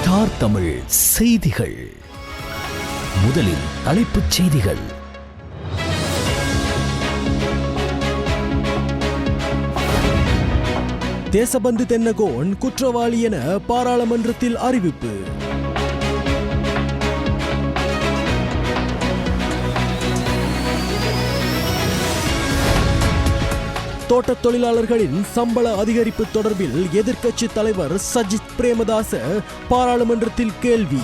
Star Tamil செய்திகள். முதலில் தலைப்புச் செய்திகள். தேசபந்து தென்னகோன் குற்றவாளி என பாராளுமன்றத்தில் அறிவிப்பு. தோட்டத் தொழிலாளர்களின் சம்பள அதிகரிப்பு தொடர்பில் எதிர்க்கட்சி தலைவர் சஜித் பிரேமதாச பாராளுமன்றத்தில் கேள்வி.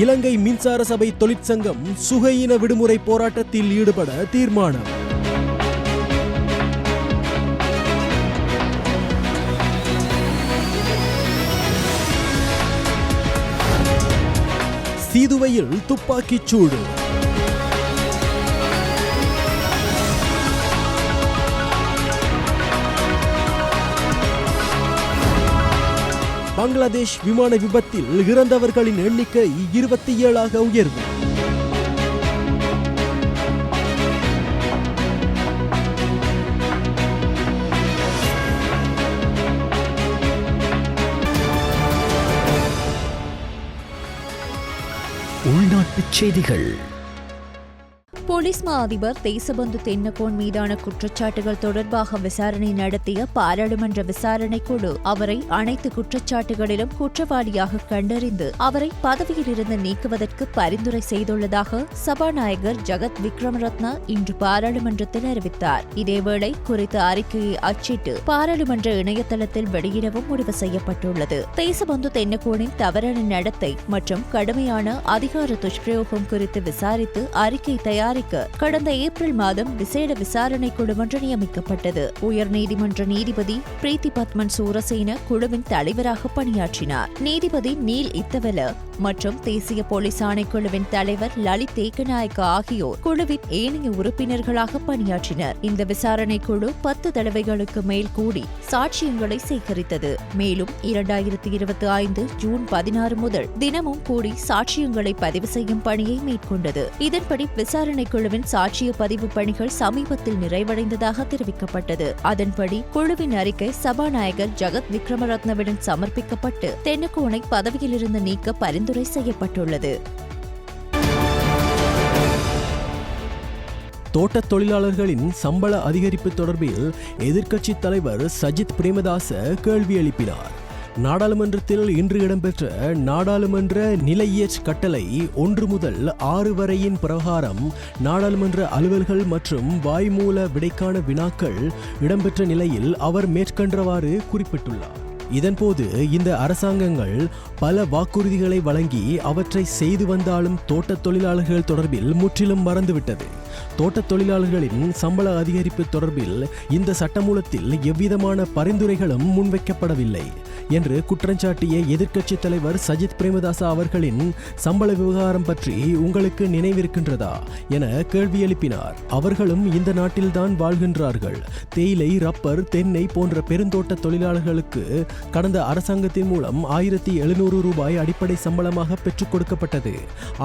இலங்கை மின்சார சபை தொழிற்சங்கம் சுகையின விடுமுறை போராட்டத்தில் ஈடுபட தீர்மானம். சீதுவையில் துப்பாக்கிச் சூடு. பங்களாதேஷ் விமான விபத்தில் இறந்தவர்களின் எண்ணிக்கை 27 உயர்வு. உள்நாட்டுச் செய்திகள். போலீஸ் மா அதிபர் தேசபந்து தென்னகோன் மீதான குற்றச்சாட்டுகள் தொடர்பாக விசாரணை நடத்திய பாராளுமன்ற விசாரணை குழு அவரை அனைத்து குற்றச்சாட்டுகளிலும் குற்றவாளியாக கண்டறிந்து அவரை பதவியிலிருந்து நீக்குவதற்கு பரிந்துரை செய்துள்ளதாக சபாநாயகர் ஜகத் விக்ரமரத்ன இன்று பாராளுமன்றத்தில் அறிவித்தார். இதேவேளை குறித்த அறிக்கையை அச்சிட்டு பாராளுமன்ற இணையதளத்தில் வெளியிடவும் முடிவு செய்யப்பட்டுள்ளது. தேசபந்து தென்னகோனின் தவறான நடத்தை மற்றும் கடுமையான அதிகார துஷ்பிரயோகம் குறித்து விசாரித்து அறிக்கை தயாரிக்க கடந்த ஏப்ரல் மாதம் விசேட விசாரணை குழு ஒன்று நியமிக்கப்பட்டது. உயர்நீதிமன்ற நீதிபதி பிரீத்தி பத்மன் சூரசேன குழுவின் தலைவராக பணியாற்றினார். நீதிபதி நீல் இத்தவல மற்றும் தேசிய போலீஸ் ஆணைக்குழுவின் தலைவர் லலித் ஏகநாயக்க ஆகியோர் குழுவின் ஏனைய உறுப்பினர்களாக பணியாற்றினர். இந்த விசாரணை குழு 10 தடவைகளுக்கு மேல் கூடி சாட்சியங்களை சேகரித்தது. மேலும் 2025 ஜூன் 16 முதல் தினமும் கூடி சாட்சியங்களை பதிவு செய்யும் பணியை மேற்கொண்டது. இதன்படி விசாரணை குழுவின் சாட்சிய பதிவு பணிகள் சமீபத்தில் நிறைவடைந்ததாக தெரிவிக்கப்பட்டது. அதன்படி குழுவின் அறிக்கை சபாநாயகர் ஜகத் விக்ரமரத்னவிடம் சமர்ப்பிக்கப்பட்டு தென்னகோனை பதவியிலிருந்து நீக்க பரிந்துரை செய்யப்பட்டுள்ளது. தோட்டத் தொழிலாளர்களின் சம்பள அதிகரிப்பு தொடர்பில் எதிர்க்கட்சி தலைவர் சஜித் பிரேமதாச கேள்வி எழுப்பினார். நாடாளுமன்றத்தில் இன்று இடம்பெற்ற நாடாளுமன்ற நிலையியற் கட்டளை 1 முதல் 6 வரையின் பிரகாரம் நாடாளுமன்ற அலுவல்கள் மற்றும் வாய்மூல விடைக்கான வினாக்கள் இடம்பெற்ற நிலையில் அவர் மேற்கண்டவாறு குறிப்பிட்டுள்ளார். இதன்போது இந்த அரசாங்கங்கள் பல வாக்குறுதிகளை வழங்கி அவற்றை செய்து வந்தாலும் தோட்டத் தொழிலாளர்கள் தொடர்பில் முற்றிலும் மறந்துவிட்டது. தோட்டத் தொழிலாளர்களின் சம்பள அதிகரிப்பு தொடர்பில் இந்த சட்டமூலத்தில் எவ்விதமான பரிந்துரைகளும் முன்வைக்கப்படவில்லை என்று குற்றஞ்சாட்டிய எதிர்க்கட்சி தலைவர் சஜித் பிரேமதாச அவர்களின் சம்பள விவகாரம் பற்றி உங்களுக்கு நினைவிருக்கின்றதா என கேள்வி எழுப்பினார். அவர்களும் இந்த நாட்டில்தான் வாழ்கின்றார்கள். தேயிலை, ரப்பர், தென்னை போன்ற பெருந்தோட்ட தொழிலாளர்களுக்கு கடந்த அரசாங்கத்தின் மூலம் 1700 ரூபாய் அடிப்படை சம்பளமாக பெற்றுக் கொடுக்கப்பட்டது.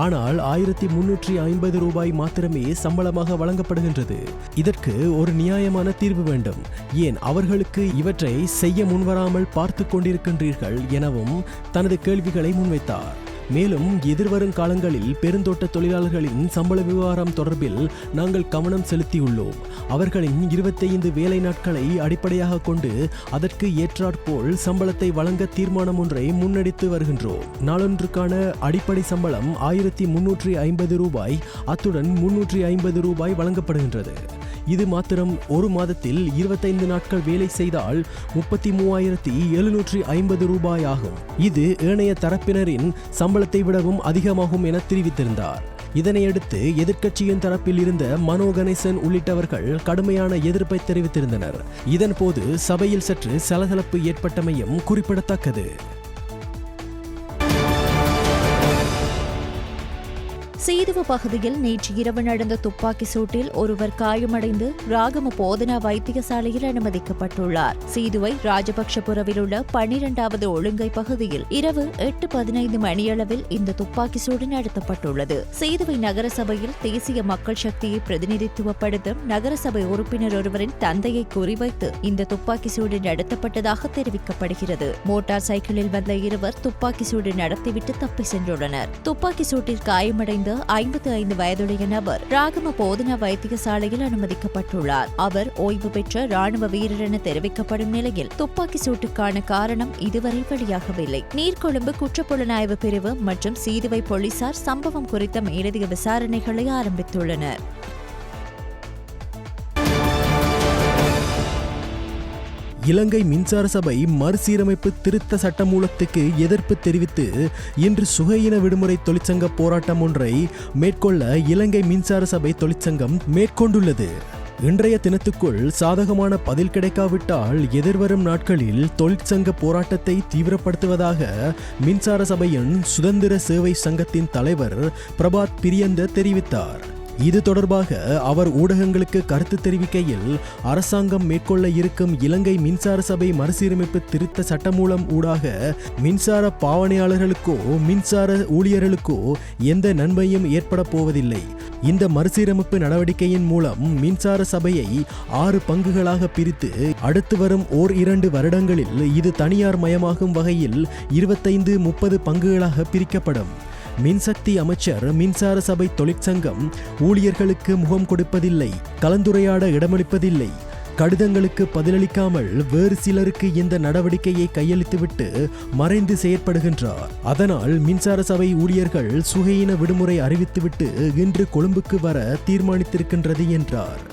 ஆனால் 1350 ரூபாய் மாத்திரமே சம்பளமாக வழங்கப்படுகின்றது. இதற்கு ஒரு நியாயமான தீர்வு வேண்டும். ஏன் அவர்களுக்கு இவற்றை செய்ய முன்வராமல் பார்த்து கொண்டிருக்கின்றீர்கள் எனவும் தனது கேள்விகளை முன்வைத்தார். மேலும் எதிர்வரும் காலங்களில் பெருந்தோட்ட தொழிலாளர்களின் சம்பள விவகாரம் தொடர்பில் நாங்கள் கவனம் செலுத்தியுள்ளோம். அவர்களின் 25 வேலை நாட்களை அடிப்படையாக கொண்டு அதற்கு ஏற்றாற்போல் சம்பளத்தை வழங்க தீர்மானம் ஒன்றை முன்னெடுத்து வருகின்றோம். நாளொன்றுக்கான அடிப்படை சம்பளம் 1350 ரூபாய், அத்துடன் 350 ரூபாய் வழங்கப்படுகின்றது. இது மாத்திரம் ஒரு மாதத்தில் 25 நாட்கள் வேலை செய்தால் 33,750 ரூபாய் ஆகும். இது ஏனைய தரப்பினரின் சம்பளத்தை விடவும் அதிகமாகும் என தெரிவித்திருந்தார். இதனையடுத்து எதிர்க்கட்சியின் தரப்பில் இருந்த மனோ கணேசன் உள்ளிட்டவர்கள் கடுமையான எதிர்ப்பை தெரிவித்திருந்தனர். இதன்போது சபையில் சற்று சலசலப்பு ஏற்பட்டமையும் குறிப்பிடத்தக்கது. சீதுவ பகுதியில் நேற்று இரவு நடந்த துப்பாக்கி சூட்டில் ஒருவர் காயமடைந்து ராகம போதனா வைத்தியசாலையில் அனுமதிக்கப்பட்டுள்ளார். சீதுவை ராஜபக்ஷபுரவில் உள்ள 12வது ஒழுங்கை பகுதியில் இரவு 8:15 மணியளவில் இந்த துப்பாக்கி சூடு நடத்தப்பட்டுள்ளது. சீதுவை நகரசபையில் தேசிய மக்கள் சக்தியை பிரதிநிதித்துவப்படுத்தும் நகரசபை உறுப்பினர் ஒருவரின் தந்தையை குறிவைத்து இந்த துப்பாக்கி சூடு நடத்தப்பட்டதாக தெரிவிக்கப்படுகிறது. மோட்டார் சைக்கிளில் வந்த இருவர் துப்பாக்கி சூடு நடத்திவிட்டு தப்பி சென்றுள்ளனர். துப்பாக்கி சூட்டில் காயமடைந்த 55 வயதுடைய நபர் ராகம போதனா வைத்தியசாலையில் அனுமதிக்கப்பட்டுள்ளார். அவர் ஓய்வு பெற்ற ராணுவ வீரர் என தெரிவிக்கப்படும் நிலையில் துப்பாக்கி சூட்டுக்கான காரணம் இதுவரை வெளியாகவில்லை. நீர்கொழும்பு குற்றப்புலனாய்வு பிரிவு மற்றும் சீதுவை போலீசார் சம்பவம் குறித்த மேலதிக விசாரணைகளை ஆரம்பித்துள்ளனர். இலங்கை மின்சார சபை மறுசீரமைப்பு திருத்த சட்டமூலத்துக்கு எதிர்ப்பு தெரிவித்து இன்று சுகையின விடுமுறை தொழிற்சங்க போராட்டம் ஒன்றை மேற்கொள்ள இலங்கை மின்சார சபை தொழிற்சங்கம் மேற்கொண்டுள்ளது. இன்றைய தினத்துக்குள் சாதகமான பதில் கிடைக்காவிட்டால் எதிர்வரும் நாட்களில் தொழிற்சங்க போராட்டத்தை தீவிரப்படுத்துவதாக மின்சார சபையின் சுதந்திர சேவை சங்கத்தின் தலைவர் பிரபாத் பிரியந்த தெரிவித்தார். இது தொடர்பாக அவர் ஊடகங்களுக்கு கருத்து தெரிவிக்கையில், அரசாங்கம் மேற்கொள்ள இருக்கும் இலங்கை மின்சார சபை மறுசீரமைப்பு திருத்த சட்டமூலம் ஊடாக மின்சார பாவனையாளர்களுக்கோ மின்சார ஊழியர்களுக்கோ எந்த நன்மையும் ஏற்பட போவதில்லை. இந்த மறுசீரமைப்பு நடவடிக்கையின் மூலம் மின்சார சபையை 6 பங்குகளாக பிரித்து அடுத்து வரும் 1-2 வருடங்களில் இது தனியார் மயமாகும் வகையில் 25-30 பங்குகளாக பிரிக்கப்படும். மின்சக்தி அமைச்சர் மின்சார சபை தொழிற்சங்கம் ஊழியர்களுக்கு முகம் கொடுப்பதில்லை, கலந்துரையாட இடமளிப்பதில்லை, கடிதங்களுக்கு பதிலளிக்காமல் வேறு சிலருக்கு இந்த நடவடிக்கையை கையளித்துவிட்டு மறைந்து செயற்படுகின்றார். அதனால் மின்சார சபை ஊழியர்கள் சுகையின விடுமுறை அறிவித்துவிட்டு இன்று கொழும்புக்கு வர தீர்மானித்திருக்கின்றது என்றார்.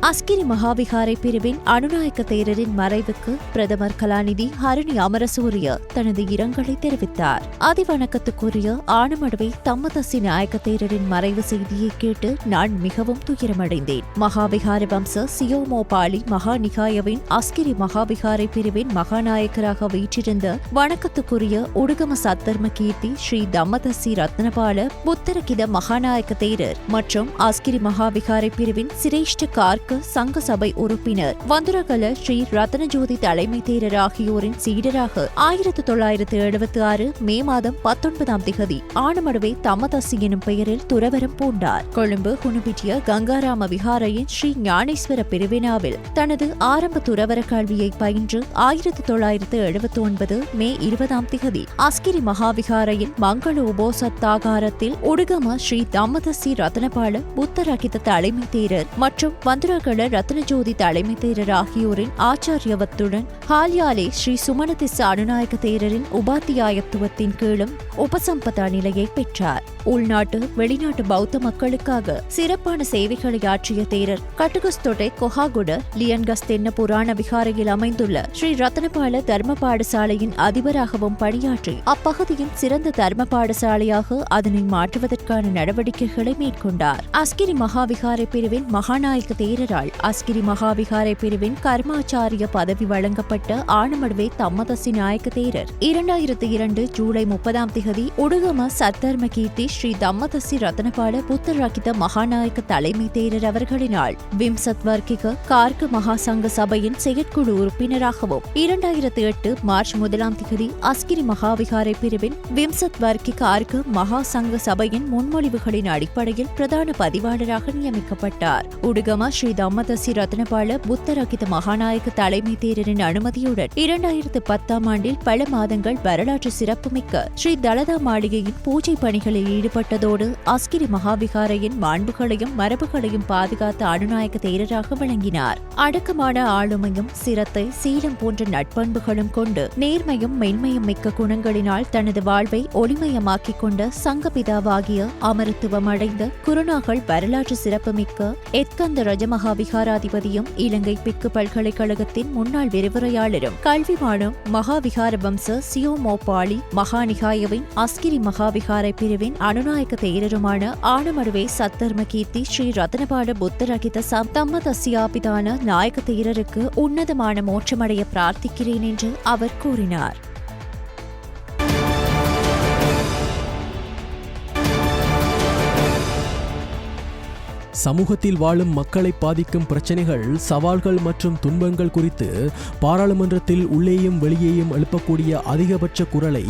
அஸ்கிரி மகாவிகாரை பிரிவின் அனுநாயக்க தேரரின் மறைவுக்கு பிரதமர் கலாநிதி ஹரணி அமரசூரிய தனது இரங்கலை தெரிவித்தார். அதிவணக்கத்துக்குரிய ஆனமடுவை தம்மதசி நாயக்க தேரரின் மறைவு செய்தியை கேட்டு நான் மிகவும் துயரமடைந்தேன். மகாவிகார வம்ச சியோமோபாலி மகாநிகாயவின் அஸ்கிரி மகாவிகாரை பிரிவின் மகாநாயக்கராக வீற்றிருந்த வணக்கத்துக்குரிய உடுகம சத்தர்ம கீர்த்தி ஸ்ரீ தம்மதசி ரத்னபால புத்தரகித மகாநாயக்க தேரர் மற்றும் அஸ்கிரி மகாவிகாரை பிரிவின் சிரேஷ்ட கார்க்க சங்க சபை உறுப்பினர் வந்துரகல ஸ்ரீ ரத்னஜோதி தலைமை தேரர் ஆகியோரின் சீடராக 1976 மே மாதம் 19ஆம் திகதி ஆனமடுவை தம்மதசி எனும் பெயரில் துறவரம் பூண்டார். கொழும்பு குணுபிட்டிய கங்காராம விகாரையின் ஸ்ரீ ஞானேஸ்வர பிரிவினாவில் தனது ஆரம்ப துறவர கல்வியை பயின்று 1979 மே 20ஆம் திகதி அஸ்கிரி மகாவிகாரையின் மங்கள உபோசத்தாகாரத்தில் உடுகம ஸ்ரீ தம்மதசி ரத்னபால புத்தரகித தலைமை தேரர் மற்றும் வந்துரகல ரத்னஜோதி தலைமை தேரர் ஆகியோரின் ஆச்சாரியவத்துடன் ஹால்யாலே ஸ்ரீ சுமணதிஸ்ஸ அனுநாயக்க தேரரின் உபாத்தியாயத்துவத்தின் கீழும் உபசம்பதா நிலையை பெற்றார். உள்நாட்டு வெளிநாட்டு பௌத்த மக்களுக்காக சிறப்பான சேவைகளை ஆற்றிய தேரர் கட்டுகுஸ்தொடை கொஹாகுட லியன்கஸ் தென்ன புராண விகாரையில் அமைந்துள்ள ஸ்ரீ ரத்னபால தர்ம பாடசாலையின் அதிபராகவும் பணியாற்றி அப்பகுதியின் சிறந்த தர்ம பாடசாலையாக அதனை மாற்றுவதற்கான நடவடிக்கைகளை மேற்கொண்டார். அஸ்கிரி மகாவிகாரை பிரிவின் மகாநாயக்க தேரரால் அஸ்கிரி மகாவிகாரை பிரிவின் கர்மாச்சாரிய பதவி வழங்கப்பட்ட ஆனமடுவை தம்மதசி நாயக்க தேரர் 2002 ஜூலை 30ஆம் திகதி உடுகம சத்தர்ம கீர்த்தி ஸ்ரீ தம்மதசி ரத்னபால புத்தரகித மகாநாயக்க தலைமை தேரர் அவர்களினால் விம்சத் வர்க்கிக கார்க்க மகாசங்க சபையின் செயற்குழு உறுப்பினராகவும் 2008 மார்ச் 1ஆம் திகதி அஸ்கிரி மகாவிகாரை பிரிவின் விம்சத் வர்க்கிக கார்க்க மகாசங்க சபையின் முன்மொழிவுகளின் அடிப்படையில் பிரதான பதிவாளராக நியமிக்கப்பட்டார். உடுகம ஸ்ரீ தம்மதசி ரத்னபால புத்தரகித மகாநாயக்க தலைமை தேரரின் அனுமதியுடன் 2010ஆம் ஆண்டில் பல மாதங்கள் வரலாற்று சிறப்புமிக்க ஸ்ரீ தலதா மாளிகையின் பூஜை பணிகளில் ஈடுபட்டதோடு அஸ்கிரி மகாவிகாரையின் மாண்புகளையும் மரபுகளையும் பாதுகாத்த அனுநாயக்க தேரராக விளங்கினார். அடக்கமான ஆளுமையும் சிரத்தை சீலம் போன்ற நட்பண்புகளும் கொண்டு நேர்மையும் மென்மையும் மிக்க குணங்களினால் தனது வாழ்வை ஒளிமயமாக்கிக் கொண்ட சங்கபிதாவாகிய அமரத்துவம் அடைந்த குருநாகல் வரலாற்று சிறப்புமிக்க எத்கந்த ரஜமகாவிகாராதிபதியும் இலங்கை பிக்கு பல்கலைக்கழகத்தின் முன்னாள் விரிவுரையாளரும் கல்விமானும் மகாவிகார வம்ச சியோமோபாலி மகாநிகாயவின் அஸ்கிரி மகாவிகாரை பிரிவின் அனுநாயக்க தேரருமான ஆனமடுவை சத்தர்ம கீர்த்தி ஸ்ரீ ரத்னபால புத்தரகித தம்மதசியாபிதான நாயக்க தேரருக்கு உன்னதமான மோட்சமடைய பிரார்த்திக்கிறேன் என்று அவர் கூறினார். சமூகத்தில் வாழும் மக்களை பாதிக்கும் பிரச்சனைகள், சவால்கள் மற்றும் துன்பங்கள் குறித்து பாராளுமன்றத்தில் உள்ளேயும் வெளியேயும் எழுப்பக்கூடிய அதிகபட்ச குரலை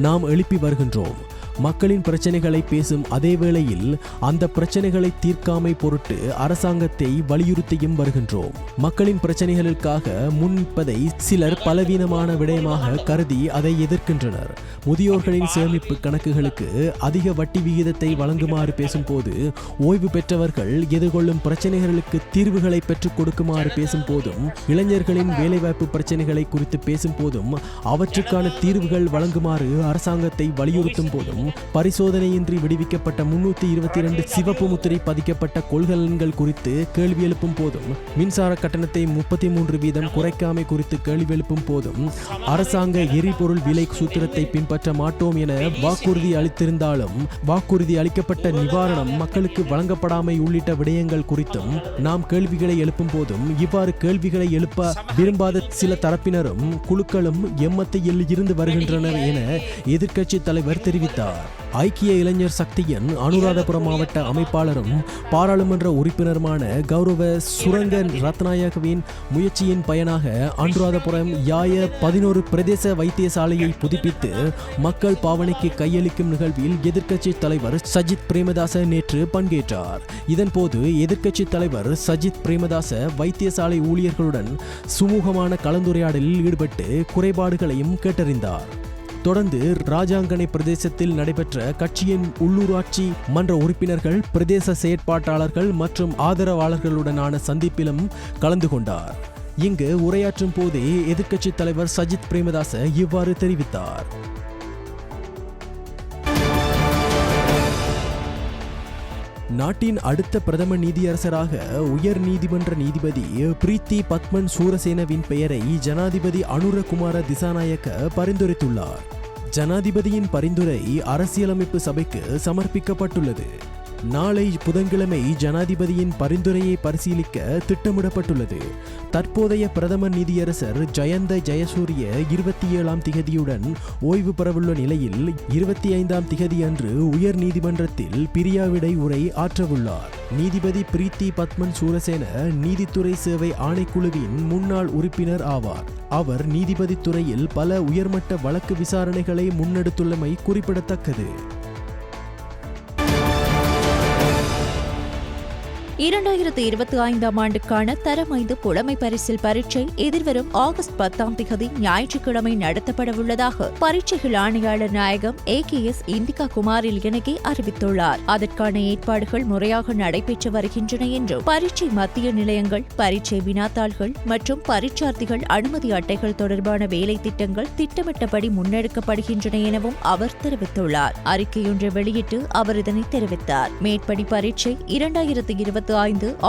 நாம் எழுப்பி வருகின்றோம். மக்களின் பிரச்சனைகளை பேசும் அதே வேளையில் அந்த பிரச்சனைகளை தீர்க்காமை பொருட்டு அரசாங்கத்தை வலியுறுத்தியும் வருகின்றோம். மக்களின் பிரச்சனைகளுக்காக முன்னிப்பதை சிலர் பலவீனமான விடயமாக கருதி அதை எதிர்க்கின்றனர். முதியோர்களின் சேமிப்பு கணக்குகளுக்கு அதிக வட்டி விகிதத்தை வழங்குமாறு பேசும்போது, ஓய்வு பெற்றவர்கள் எதிர்கொள்ளும் பிரச்சனைகளுக்கு தீர்வுகளை பெற்றுக் கொடுக்குமாறு பேசும் போதும், இளைஞர்களின் வேலைவாய்ப்பு பிரச்சனைகளை குறித்து பேசும் போதும், அவற்றுக்கான தீர்வுகள் வழங்குமாறு அரசாங்கத்தை வலியுறுத்தும் போதும், பரிசோதனையின்றி விடுவிக்கப்பட்ட 322 சிவப்பு முத்திரை பதிக்கப்பட்ட கொள்கலன்கள் குறித்து கேள்வி எழுப்பும் போதும், மின்சார கட்டணத்தை 33% குறைக்காமை குறித்து கேள்வி எழுப்பும் போதும், அரசாங்க எரிபொருள் விலை சூத்திரத்தை பின்பற்ற மாட்டோம் என வாக்குறுதி அளித்திருந்தாலும் வாக்குறுதி அளிக்கப்பட்ட நிவாரணம் மக்களுக்கு வழங்கப்படாமை உள்ளிட்ட விடயங்கள் குறித்தும் நாம் கேள்விகளை எழுப்பும் போதும், இவ்வாறு கேள்விகளை எழுப்ப விரும்பாத சில தரப்பினரும் குழுக்களும் எம்மத்தியில் இருந்து வருகின்றனர் என எதிர்க்கட்சி தலைவர் தெரிவித்தார். ஐக்கிய இளைஞர் சக்தியின் அனுராதபுரம் மாவட்ட அமைப்பாளரும் பாராளுமன்ற உறுப்பினருமான கௌரவ சுரங்க ரத்நாயகவின் முயற்சியின் பயனாக அனுராதபுரம் யாய 11 பிரதேச வைத்தியசாலையை புதுப்பித்து மக்கள் பாவனைக்கு கையளிக்கும் நிகழ்வில் எதிர்க்கட்சி தலைவர் சஜித் பிரேமதாச நேற்று பங்கேற்றார். இதன்போது எதிர்க்கட்சி தலைவர் சஜித் பிரேமதாச வைத்தியசாலை ஊழியர்களுடன் சுமூகமான கலந்துரையாடலில் ஈடுபட்டு குறைபாடுகளையும் கேட்டறிந்தார். தொடர்ந்து ராஜாங்கனை பிரதேசத்தில் நடைபெற்ற கட்சியின் உள்ளூராட்சி மன்ற உறுப்பினர்கள், பிரதேச செயற்பாட்டாளர்கள் மற்றும் ஆதரவாளர்களுடனான சந்திப்பிலும் கலந்து கொண்டார். இங்கு உரையாற்றும் போதே எதிர்க்கட்சி தலைவர் சஜித் பிரேமதாச இவ்வாறு தெரிவித்தார். நாட்டின் அடுத்த பிரதம நீதியரசராக உயர் நீதிமன்ற நீதிபதி பிரீத்தி பத்மன் சூரசேனவின் பெயரை ஜனாதிபதி அனுரகுமார திசாநாயக்க பரிந்துரைத்துள்ளார். ஜனாதிபதியின் பரிந்துரை அரசியலமைப்பு சபைக்கு சமர்ப்பிக்கப்பட்டுள்ளது. நாளை புதன்கிழமை ஜனாதிபதியின் பரிந்துரையை பரிசீலிக்க திட்டமிடப்பட்டுள்ளது. தற்போதைய பிரதம நீதியரசர் ஜயந்த ஜயசூரிய 27ஆம் திகதியுடன் ஓய்வு பெறவுள்ள நிலையில் 25ஆம் திகதி அன்று உயர் நீதிமன்றத்தில் பிரியாவிடை உரை ஆற்றவுள்ளார். நீதிபதி பிரீத்தி பத்மன் சூரசேன நீதித்துறை சேவை ஆணைக்குழுவின் முன்னாள் உறுப்பினர் ஆவார். அவர் நீதிபதி துறையில் பல உயர்மட்ட வழக்கு விசாரணைகளை முன்னெடுத்துள்ளமை குறிப்பிடத்தக்கது. 2025ஆம் ஆண்டுக்கான தரம் 5 புலமை பரிசில் பரீட்சை எதிர்வரும் ஆகஸ்ட் 10ஆம் திகதி ஞாயிற்றுக்கிழமை நடத்தப்படவுள்ளதாக பரீட்சைகள் ஆணையாளர் நாயகம் AKS இந்திகா குமாரில் இணக்கி அறிவித்துள்ளார். அதற்கான ஏற்பாடுகள் முறையாக நடைபெற்று வருகின்றன என்றும், பரீட்சை மத்திய நிலையங்கள், பரீட்சை வினாத்தாள்கள் மற்றும் பரீட்சார்த்திகள் அனுமதி அட்டைகள் தொடர்பான வேலை திட்டங்கள் திட்டமிட்டபடி முன்னெடுக்கப்படுகின்றன எனவும் அவர் தெரிவித்துள்ளார். அறிக்கையொன்றை வெளியிட்டு அவர் இதனை தெரிவித்தார். மேற்படி பரீட்சை 2025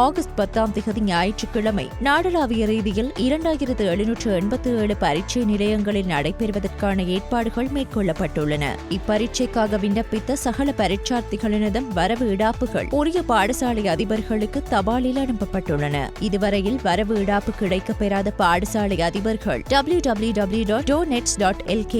ஆகஸ்ட் 10ஆம் திகதி ஞாயிற்றுக்கிழமை நாடளாவிய ரீதியில் 2787 பரீட்சை நிலையங்களில் நடைபெறுவதற்கான ஏற்பாடுகள் மேற்கொள்ளப்பட்டுள்ளன. இப்பரீட்சைக்காக விண்ணப்பித்த சகல பரீட்சார்த்திகளினதும் வரவு இடாப்புகள் உரிய பாடசாலை அதிபர்களுக்கு தபாலில் அனுப்பப்பட்டுள்ளன. இதுவரையில் வரவு இடாப்பு கிடைக்கப்பெறாத பாடசாலை அதிபர்கள் www.donets.lk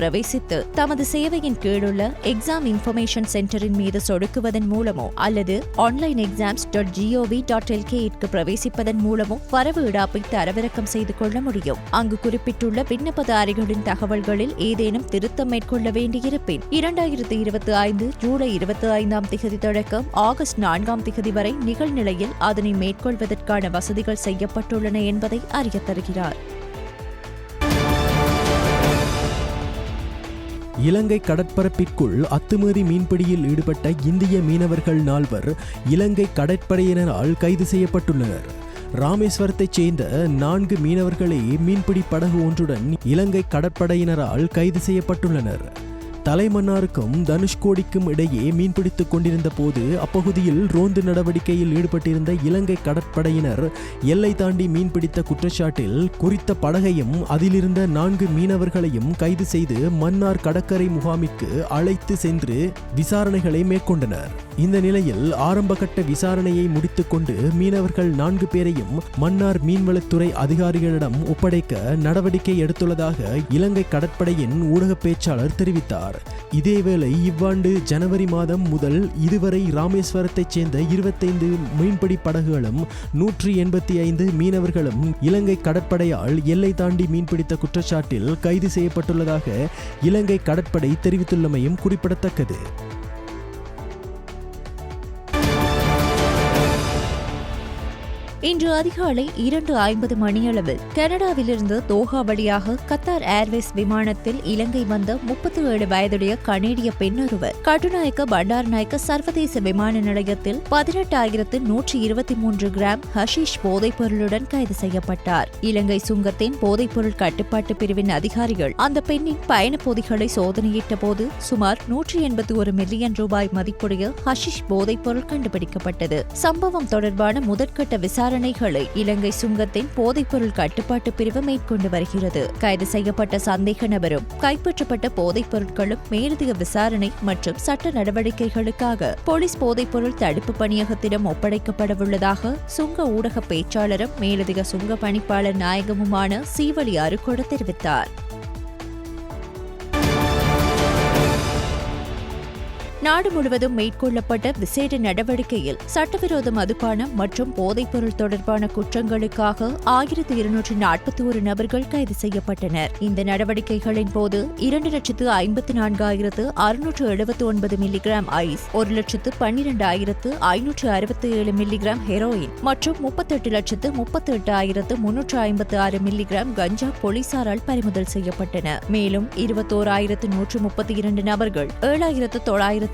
பிரவேசித்து தமது சேவையின் கீழுள்ள எக்ஸாம் இன்ஃபர்மேஷன் சென்டரின் மீது சொடுக்குவதன் மூலமோ அல்லது ஆன்லைன் exams.gov.lk பிரவேசிப்பதன் மூலமும் வரவு இடாப்பை தரவிறக்கம் செய்து கொள்ள முடியும். அங்கு குறிப்பிட்டுள்ள விண்ணப்பதாரிகளின் தகவல்களில் ஏதேனும் திருத்தம் மேற்கொள்ள வேண்டியிருப்பின் 2025 ஜூலை 25ஆம் திகதி தொடக்கம் ஆகஸ்ட் 4ஆம் திகதி வரை நிகழ்நிலையில் அதனை மேற்கொள்வதற்கான வசதிகள் செய்யப்பட்டுள்ளன என்பதை அறிய தருகிறார். இலங்கை கடற்பரப்பிற்குள் அத்துமீறி மீன்பிடியில் ஈடுபட்ட இந்திய மீனவர்கள் 4 இலங்கை கடற்படையினரால் கைது செய்யப்பட்டுள்ளனர். ராமேஸ்வரத்தைச் சேர்ந்த 4 மீனவர்களே மீன்பிடி படகு ஒன்றுடன் இலங்கை கடற்படையினரால் கைது செய்யப்பட்டுள்ளனர். தலைமன்னாருக்கும் தனுஷ்கோடிக்கும் இடையே மீன்பிடித்துக் கொண்டிருந்த போது அப்பகுதியில் ரோந்து நடவடிக்கையில் ஈடுபட்டிருந்த இலங்கை கடற்படையினர் எல்லை தாண்டி மீன்பிடித்த குற்றச்சாட்டில் குறித்த படகையும் அதிலிருந்த 4 மீனவர்களையும் கைது செய்து மன்னார் கடற்கரை முகாமிற்கு அழைத்து சென்று விசாரணைகளை மேற்கொண்டனர். இந்த நிலையில் ஆரம்பகட்ட விசாரணையை முடித்துக்கொண்டு மீனவர்கள் 4 பேரையும் மன்னார் மீன்வளத்துறை அதிகாரிகளிடம் ஒப்படைக்க நடவடிக்கை எடுத்துள்ளதாக இலங்கை கடற்படையின் ஊடக பேச்சாளர் தெரிவித்தார். இதேவேளை இவ்வாண்டு ஜனவரி மாதம் முதல் இதுவரை ராமேஸ்வரத்தைச் சேர்ந்த 25 மீன்பிடி படகுகளும் 185 மீனவர்களும் இலங்கை கடற்படையால் எல்லை தாண்டி மீன்பிடித்த குற்றச்சாட்டில் கைது செய்யப்பட்டுள்ளதாக இலங்கை கடற்படை தெரிவித்துள்ளமையும் குறிப்பிடத்தக்கது. இன்று அதிகாலை 2:50 மணியளவில் கனடாவிலிருந்து தோஹா வழியாக கத்தார் ஏர்வேஸ் விமானத்தில் இலங்கை வந்த 37 வயதுடைய கனேடிய பெண்ணொருவர் கட்டுநாயக்க பண்டாரநாயக்க சர்வதேச விமான நிலையத்தில் 18,123 கிராம் ஹஷீஷ் போதைப்பொருளுடன் கைது செய்யப்பட்டார். இலங்கை சுங்கத்தின் போதைப்பொருள் கட்டுப்பாட்டு பிரிவின் அதிகாரிகள் அந்த பெண்ணின் பயண பொதிகளை சோதனையிட்ட போது சுமார் 181 மில்லியன் ரூபாய் மதிப்புடைய ஹஷீஷ் போதைப்பொருள் கண்டுபிடிக்கப்பட்டது. சம்பவம் தொடர்பான முதற்கட்ட விசாரணைகளை இலங்கை சுங்கத்தின் போதைப்பொருள் கட்டுப்பாட்டு பிரிவு மேற்கொண்டு வருகிறது. கைது செய்யப்பட்ட சந்தேக நபரும் கைப்பற்றப்பட்ட போதைப் பொருட்களும் மேலதிக விசாரணை மற்றும் சட்ட நடவடிக்கைகளுக்காக போலீஸ் போதைப்பொருள் தடுப்பு பணியகத்திடம் ஒப்படைக்கப்படவுள்ளதாக சுங்க ஊடக பேச்சாளரும் மேலதிக சுங்க பணிப்பாளர் நாயகமுமான சீவலி அருக்கொட தெரிவித்தார். நாடு முழுவதும் மேற்கொள்ளப்பட்ட விசேட நடவடிக்கையில் சட்டவிரோத மதுபானம் மற்றும் போதைப்பொருள் தொடர்பான குற்றங்களுக்காக 1241 நபர்கள் கைது செய்யப்பட்டனர். இந்த நடவடிக்கைகளின் போது 2,54,679 மில்லிகிராம் ஐஸ், 1,12,567 மில்லிகிராம் ஹெரோயின் மற்றும் 38,38,356 மில்லிகிராம் கஞ்சா போலீசாரால் பறிமுதல் செய்யப்பட்டன. மேலும் 21,132 நபர்கள் 7,922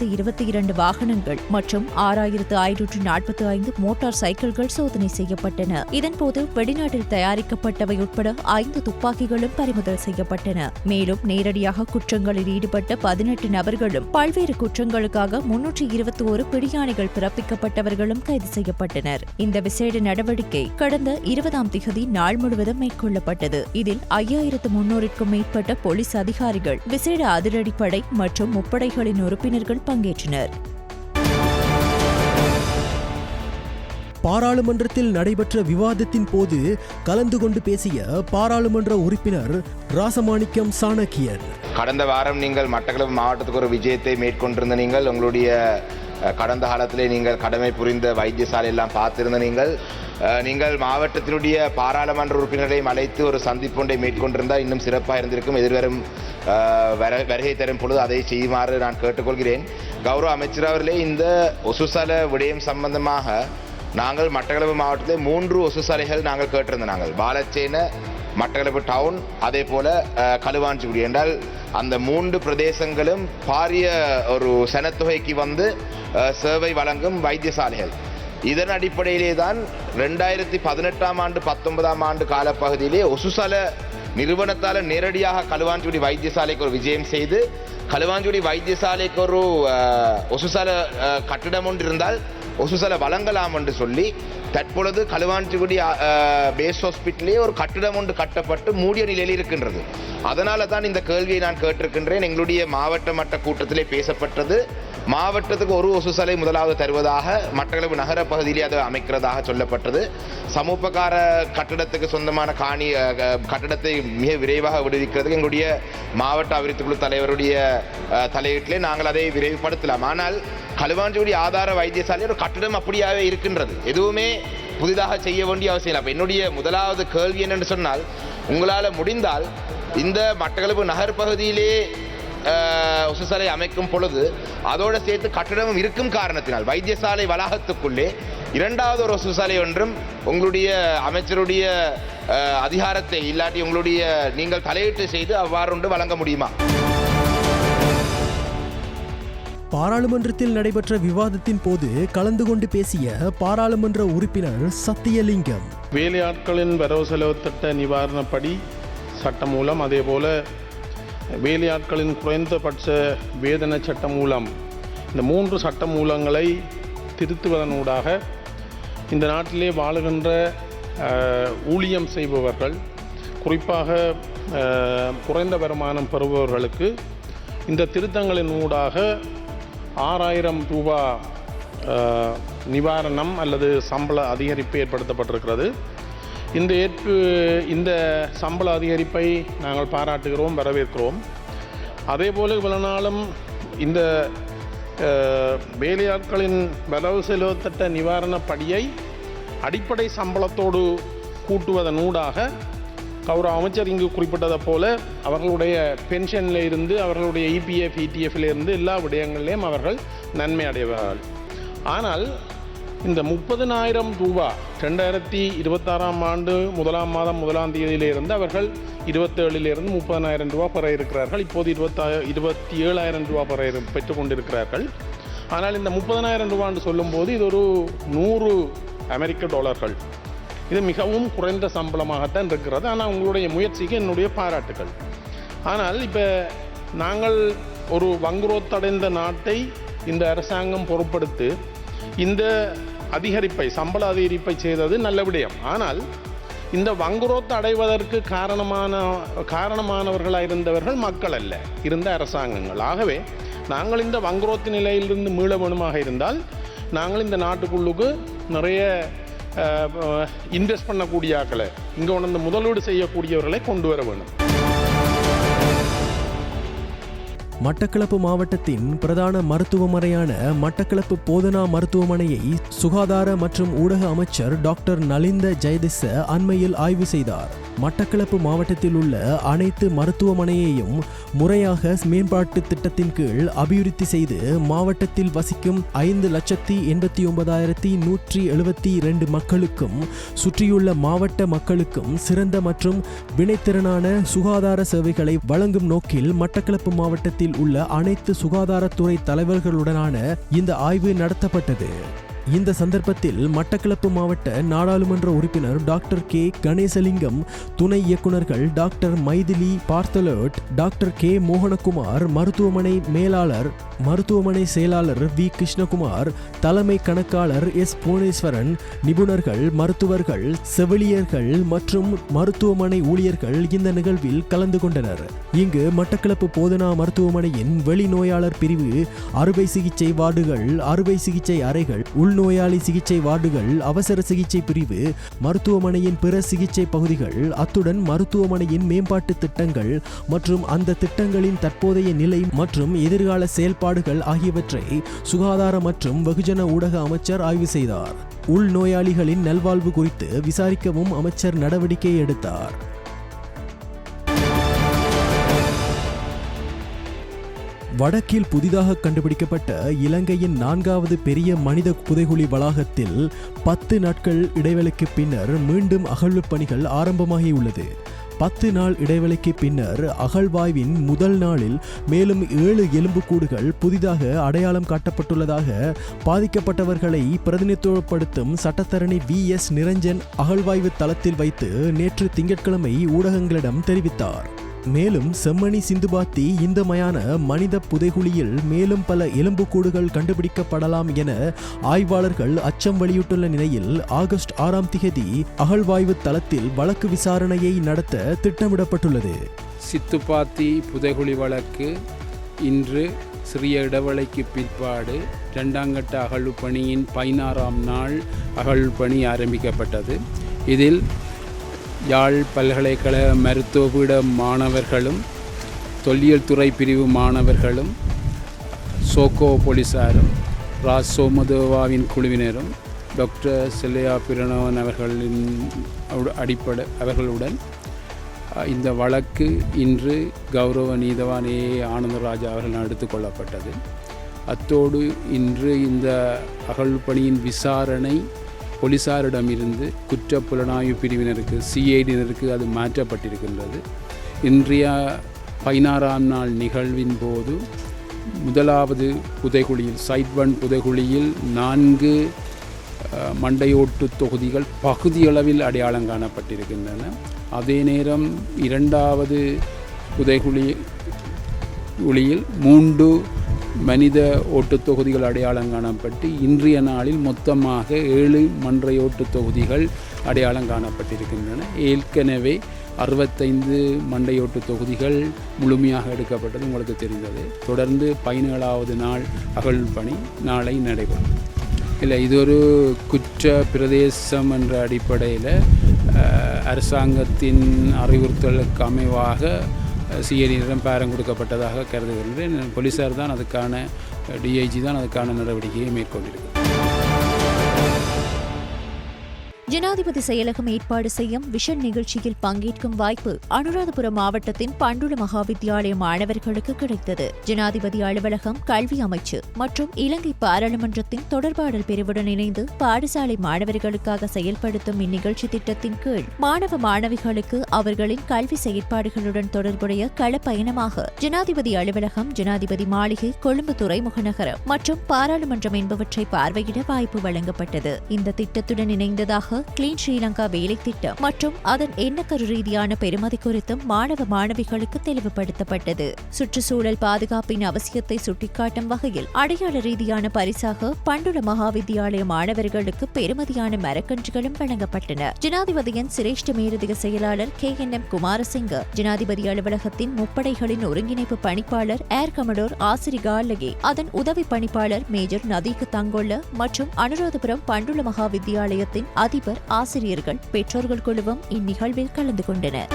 வாகனங்கள் மற்றும் 6,545 மோட்டார் சைக்கிள்கள் சோதனை செய்யப்பட்டன. இதன்போது வெளிநாட்டில் தயாரிக்கப்பட்டவை உட்பட 5 துப்பாக்கிகளும் பறிமுதல் செய்யப்பட்டன. மேலும் நேரடியாக குற்றங்களில் ஈடுபட்ட 18 நபர்களும் பல்வேறு குற்றங்களுக்காக 321 பிடியாணைகள் பிறப்பிக்கப்பட்டவர்களும் கைது செய்யப்பட்டனர். இந்த விசேட நடவடிக்கை கடந்த 20ஆம் திகதி நாள் முழுவதும் மேற்கொள்ளப்பட்டது. இதில் 5,300க்கும் மேற்பட்ட போலீஸ் அதிகாரிகள், விசேட அதிரடிப்படை மற்றும் முப்படைகளின் உறுப்பினர்கள் பங்கேற்றனர். பாராளுமன்றத்தில் நடைபெற்ற விவாதத்தின் போது கலந்து கொண்டு பேசிய பாராளுமன்ற உறுப்பினர் ராசமாணிக்கம் சாணக்கியன், கடந்த வாரம் நீங்கள் மட்டக்களப்பு மாவட்டத்துக்கு ஒரு விஜயத்தை மேற்கொண்டிருந்த நீங்கள் உங்களுடைய கடந்த காலத்திலே நீங்கள் கடமை புரிந்த வைத்தியசாலை எல்லாம் பார்த்திருந்த நீங்கள் மாவட்டத்தினுடைய பாராளுமன்ற உறுப்பினரையும் அழைத்து ஒரு சந்திப்பொன்றை மேற்கொண்டிருந்தால் இன்னும் சிறப்பாக இருந்திருக்கும். எதிர்வரும் வருகை தரும் பொழுது அதை செய்யுமாறு நான் கேட்டுக்கொள்கிறேன். கௌரவ அமைச்சர் அவர்களே, இந்த ஒசுசல விடயம் சம்பந்தமாக நாங்கள் மட்டக்களப்பு மாவட்டத்தில் 3 ஒசுசாலைகள் நாங்கள் கேட்டிருந்தோம். நாங்கள் பாலச்சேன, மட்டக்களப்பு டவுன், அதே போல களுவாஞ்சிக்குடி என்றால் அந்த 3 பிரதேசங்களும் பாரிய ஒரு சனத்தொகைக்கு வந்து சேவை வழங்கும் வைத்தியசாலைகள். இதன் அடிப்படையிலே தான் 2018ஆம் ஆண்டு 19ஆம் ஆண்டு காலப்பகுதியிலே ஒசுசல நிறுவனத்தால் நேரடியாக களுவாஞ்சிக்குடி வைத்தியசாலைக்கு ஒரு விஜயம் செய்து களுவாஞ்சிக்குடி வைத்தியசாலைக்கு ஒரு ஒசுசல கட்டிடம் ஒன்று இருந்தால் ஒசுசல வழங்கலாம் என்று சொல்லி தற்பொழுது களுவாஞ்சிக்குடி பேஸ் ஹாஸ்பிட்டலே ஒரு கட்டிடம் ஒன்று கட்டப்பட்டு மூடிய நிலையில் இருக்கின்றது. அதனால தான் இந்த கேள்வியை நான் கேட்டிருக்கின்றேன். எங்களுடைய மாவட்ட மட்ட கூட்டத்திலே பேசப்பட்டது, மாவட்டத்துக்கு ஒரு ஒசுசலை முதலாவது தருவதாக, மட்டக்களப்பு நகர பகுதியிலே அதை அமைக்கிறதாக சொல்லப்பட்டது. சமூகக்கார கட்டிடத்துக்கு சொந்தமான கட்டிடத்தை மிக விரைவாக விடுவிக்கிறதுக்கு எங்களுடைய மாவட்ட அபிவிருத்தி குழு தலைவருடைய தலையீட்டிலே நாங்கள் அதை விரைவுபடுத்தலாம். ஆனால் களுவாஞ்சிக்குடி ஆதார வைத்தியசாலை ஒரு கட்டிடம் அப்படியாகவே இருக்கின்றது. எதுவுமே புதிதாக செய்ய வேண்டிய அவசியம் இல்லை. அப்போ என்னுடைய முதலாவது கேள்வி என்னென்று சொன்னால், உங்களால் முடிந்தால் இந்த மட்டக்களப்பு நகர் பகுதியிலே ஒசுசாலை அமைக்கும் பொழுது அதோடு சேர்த்து கட்டிடமும் இருக்கும் காரணத்தினால் வைத்தியசாலை வளாகத்துக்குள்ளே 2வது ஒரு ஒசுசாலை ஒன்றும் உங்களுடைய அமைச்சருடைய அதிகாரத்தை இல்லாட்டி உங்களுடைய நீங்கள் தலையீட்டு செய்து அவ்வாறு ஒன்று வழங்க முடியுமா? பாராளுமன்றத்தில் நடைபெற்ற விவாதத்தின் போது கலந்து கொண்டு பேசிய பாராளுமன்ற உறுப்பினர் சத்தியலிங்கம், வேலையாட்களின் வரவு செலவு திட்ட நிவாரணப்படி சட்டம் மூலம், அதேபோல வேலையாட்களின் குறைந்தபட்ச வேதன சட்டம் மூலம், இந்த 3 சட்ட மூலங்களை திருத்துவதனூடாக இந்த நாட்டிலே வாழுகின்ற ஊழியம் செய்பவர்கள், குறிப்பாக குறைந்த வருமானம் பெறுபவர்களுக்கு இந்த திருத்தங்களின் ஊடாக 6,000 ரூபாய் நிவாரணம் அல்லது சம்பள அதிகரிப்பு ஏற்படுத்தப்பட்டிருக்கிறது. இந்த சம்பள அதிகரிப்பை நாங்கள் பாராட்டுகிறோம், வரவேற்கிறோம். அதே போல் இவ்வளவு நாளும் இந்த வேலையாட்களின் வரவு செலவு திட்ட நிவாரணப்படியை அடிப்படை சம்பளத்தோடு கூட்டுவதனூடாக கௌரவ அமைச்சர் இங்கு குறிப்பிட்டதை போல அவர்களுடைய பென்ஷனில் இருந்து அவர்களுடைய இபிஎஃப் இடிஎஃப்ல இருந்து எல்லா விடயங்களிலையும் அவர்கள் நன்மை அடைவார்கள். ஆனால் இந்த 30,000 ரூபா 2026 ஆண்டு 1ஆம் மாதம் 1ஆம் தேதியிலிருந்து அவர்கள் 27 30,000 ரூபா பெற இருக்கிறார்கள். இப்போது 27,000 ரூபா பெற்றுக் கொண்டிருக்கிறார்கள். ஆனால் இந்த 30,000 ரூபா என்று சொல்லும்போது இது ஒரு 100 அமெரிக்க டாலர்கள். இது மிகவும் குறைந்த சம்பளமாகத்தான் இருக்கிறது. ஆனால் உங்களுடைய முயற்சிக்கு என்னுடைய பாராட்டுகள். ஆனால் இப்போ நாங்கள் ஒரு வங்குரோத்தடைந்த நாட்டை இந்த அரசாங்கம் பொறுப்படுத்தி இந்த அதிகரிப்பை சம்பள அதிகரிப்பை செய்தது நல்ல விடயம். ஆனால் இந்த வங்குரோத்து அடைவதற்கு காரணமானவர்களாக இருந்தவர்கள் மக்கள் அல்ல, இருந்த அரசாங்கங்கள். ஆகவே நாங்கள் இந்த வங்குரோத்து நிலையிலிருந்து மீள வேணுமாக இருந்தால் நாங்கள் இந்த நாட்டுக்குள்ளுக்கு நிறைய இன்வெஸ்ட் பண்ணக்கூடிய ஆக்களை இங்கே உணர்ந்து முதலீடு செய்யக்கூடியவர்களை கொண்டு வர வேண்டும். மட்டக்களப்பு மாவட்டத்தின் பிரதான மருத்துவமனையான மட்டக்களப்பு போதனா மருத்துவமனையை சுகாதார மற்றும் ஊடக அமைச்சர் டாக்டர் நலிந்த ஜெயதிச அண்மையில் ஆய்வு செய்தார். மட்டக்களப்பு மாவட்டத்தில் உள்ள அனைத்து மருத்துவமனையையும் முறையாக மேம்பாட்டு திட்டத்தின் கீழ் அபிவிருத்தி செய்து மாவட்டத்தில் வசிக்கும் 5,89,172 மக்களுக்கும் சுற்றியுள்ள மாவட்ட மக்களுக்கும் சிறந்த மற்றும் வினைத்திறனான சுகாதார சேவைகளை வழங்கும் நோக்கில் மட்டக்களப்பு மாவட்டத்தில் உள்ள அனைத்து சுகாதாரத்துறை தலைவர்களுடனான இந்த ஆய்வு நடத்தப்பட்டது. இந்த சந்தர்ப்பத்தில் மட்டக்களப்பு மாவட்ட நாடாளுமன்ற உறுப்பினர் டாக்டர் கே கணேசலிங்கம், துணை இயக்குநர்கள் டாக்டர் மைதிலி பார்த்தலோட், டாக்டர் கே மோகனகுமார், மருத்துவமனை மேலாளர் மருத்துவமனை செயலாளர் வி கிருஷ்ணகுமார், தலைமை கணக்காளர் எஸ் புவனேஸ்வரன், நிபுணர்கள், மருத்துவர்கள், செவிலியர்கள் மற்றும் மருத்துவமனை ஊழியர்கள் இந்த நிகழ்வில் கலந்து கொண்டனர். இங்கு மட்டக்களப்பு போதனா மருத்துவமனையின் வெளிநோயாளர் பிரிவு, அறுவை சிகிச்சை வார்டுகள், அறுவை சிகிச்சை அறைகள், உள்நோயாளி சிகிச்சை வார்டுகள், அவசர சிகிச்சை பிரிவு, மருத்துவமனையின் பிற சிகிச்சை பகுதிகள், அத்துடன் மருத்துவமனையின் மேம்பாட்டு திட்டங்கள் மற்றும் அந்த திட்டங்களின் தற்போதைய நிலை மற்றும் எதிர்கால செயல்பாடுகள் ஆகியவற்றை சுகாதார மற்றும் வெகுஜன ஊடக அமைச்சர் ஆய்வு செய்தார். உள்நோயாளிகளின் நல்வாழ்வு குறித்து விசாரிக்கவும் அமைச்சர் நடவடிக்கை எடுத்தார். வடக்கில் புதிதாக கண்டுபிடிக்கப்பட்ட இலங்கையின் 4வது பெரிய மனித புதைகுழி வளாகத்தில் 10 நாட்கள் இடைவெளிக்கு பின்னர் மீண்டும் அகழ்வு பணிகள் ஆரம்பமாகியுள்ளது. 10 நாள் இடைவெளிக்கு பின்னர் அகழ்வாய்வின் முதல் நாளில் மேலும் 7 எலும்புக்கூடுகள் புதிதாக அடையாளம் காட்டப்பட்டுள்ளதாக பாதிக்கப்பட்டவர்களை பிரதிநிதித்துவப்படுத்தும் சட்டத்தரணி VS நிரஞ்சன் அகழ்வாய்வு தளத்தில் வைத்து நேற்று திங்கட்கிழமை ஊடகங்களிடம் தெரிவித்தார். மேலும் செம்மணி சிந்துபாத்தி இந்த மயான மனித புதைகுழியில் மேலும் பல எலும்புக்கூடுகள் கண்டுபிடிக்கப்படலாம் என ஆய்வாளர்கள் அச்சம் வெளியிட்டுள்ள நிலையில் ஆகஸ்ட் 6ஆம் திகதி அகழ்வாய்வு தளத்தில் வழக்கு விசாரணையை நடத்த திட்டமிடப்பட்டுள்ளது. சித்துப்பாத்தி புதைகுழி வழக்கு இன்று சிறிய இடைவெளிக்கு பிற்பாடு 2ஆம் கட்ட அகழ்வு பணியின் 16ஆம் நாள் அகழ்வு பணி ஆரம்பிக்கப்பட்டது. இதில் யாழ் பல்கலைக்கழக மருத்துவபீட மாணவர்களும் தொல்லியல் துறை பிரிவு மாணவர்களும் சோக்கோ போலீசாரும் ராஜ் சோமதேவாவின் குழுவினரும் டாக்டர் செல்லையா பிரணவன் அவர்களுடன் இந்த வழக்கு இன்று கௌரவ நீதவான் ஏ ஆனந்தராஜா அவர்கள் எடுத்துக்கொள்ளப்பட்டது. அத்தோடு இன்று இந்த அகழ்வு பணியின் விசாரணை போலீசாரிடமிருந்து குற்றப்புலனாய்வு பிரிவினருக்கு CIDயினருக்கு அது மாற்றப்பட்டிருக்கின்றது. இன்றைய 16ஆம் நாள் நிகழ்வின் போது முதலாவது புதைகுழியில் சைட் 1 புதைகுழியில் 4 மண்டையோட்டு தொகுதிகள் பகுதியளவில் அடையாளம் காணப்பட்டிருக்கின்றன. அதே நேரம் 2வது புதைகுழியில் 3 மனித ஓட்டுத் தொகுதிகள் அடையாளம் காணப்பட்டு இன்றைய நாளில் மொத்தமாக 7 மண்டையோட்டு தொகுதிகள் அடையாளம் காணப்பட்டிருக்கின்றன. ஏற்கனவே 65 மண்டையோட்டு தொகுதிகள் முழுமையாக எடுக்கப்பட்டது உங்களுக்கு தெரிந்தது. தொடர்ந்து 17வது நாள் அகழ்வு பணி நாளை நடைபெறும். இல்லை, இது ஒரு குற்ற பிரதேசம் என்ற அடிப்படையில் அரசாங்கத்தின் அறிவுறுத்தலுக்கு அமைவாக சிஐடியிடம் பாரம் கொடுக்கப்பட்டதாக கருதுகின்றேன். போலீஸார் தான் அதுக்கான டிஐஜி தான் அதுக்கான நடவடிக்கையை மேற்கொண்டிருக்கிறார். ஜனாதிபதி செயலகம் ஏற்பாடு செய்யும் விஷன் நிகழ்ச்சியில் பங்கேற்கும் வாய்ப்பு அனுராதபுரம் மாவட்டத்தின் பண்டுல மகாவித்தியாலய மாணவர்களுக்கு கிடைத்தது. ஜனாதிபதி அலுவலகம், கல்வி அமைச்சு மற்றும் இலங்கை பாராளுமன்றத்தின் தொடர்பாடல் பிரிவுடன் இணைந்து பாடசாலை மாணவர்களுக்காக செயல்படுத்தும் இந்நிகழ்ச்சி திட்டத்தின் கீழ் மாணவ மாணவிகளுக்கு அவர்களின் கல்வி செயற்பாடுகளுடன் தொடர்புடைய களப்பயணமாக ஜனாதிபதி அலுவலகம், ஜனாதிபதி மாளிகை, கொழும்பு துறைமுக நகரம் மற்றும் பாராளுமன்றம் என்பவற்றை பார்வையிட வாய்ப்பு வழங்கப்பட்டது. இந்த திட்டத்துடன் இணைந்ததாக கிளீன் ஸ்ரீலங்கா வேலை திட்டம் மற்றும் அதன் எண்ணக்கரு ரீதியான பெறுமதி குறித்தும் மாணவ மாணவிகளுக்கு தெளிவுபடுத்தப்பட்டது. சுற்றுச்சூழல் பாதுகாப்பின் அவசியத்தை சுட்டிக்காட்டும் வகையில் அடையாள ரீதியான பரிசாக பண்டுல மகாவித்தியாலய மாணவர்களுக்கு பெறுமதியான மரக்கன்றுகளும் வழங்கப்பட்டன. ஜனாதிபதியின் சிரேஷ்ட மேலதிக செயலாளர் KNM குமாரசிங்க, ஜனாதிபதி அலுவலகத்தின் முப்படைகளின் ஒருங்கிணைப்பு பணிப்பாளர் ஏர் கமடோர் ஆசிரி காலகே, அதன் உதவி பணிப்பாளர் மேஜர் நதீக தங்கொல்ல மற்றும் அனுராதபுரம் பண்டுல மகாவித்தியாலயத்தின் அதிபர், ஆசிரியர்கள், பெற்றோர்கள் குழுவும் இந்நிகழ்வில் கலந்து கொண்டனர்.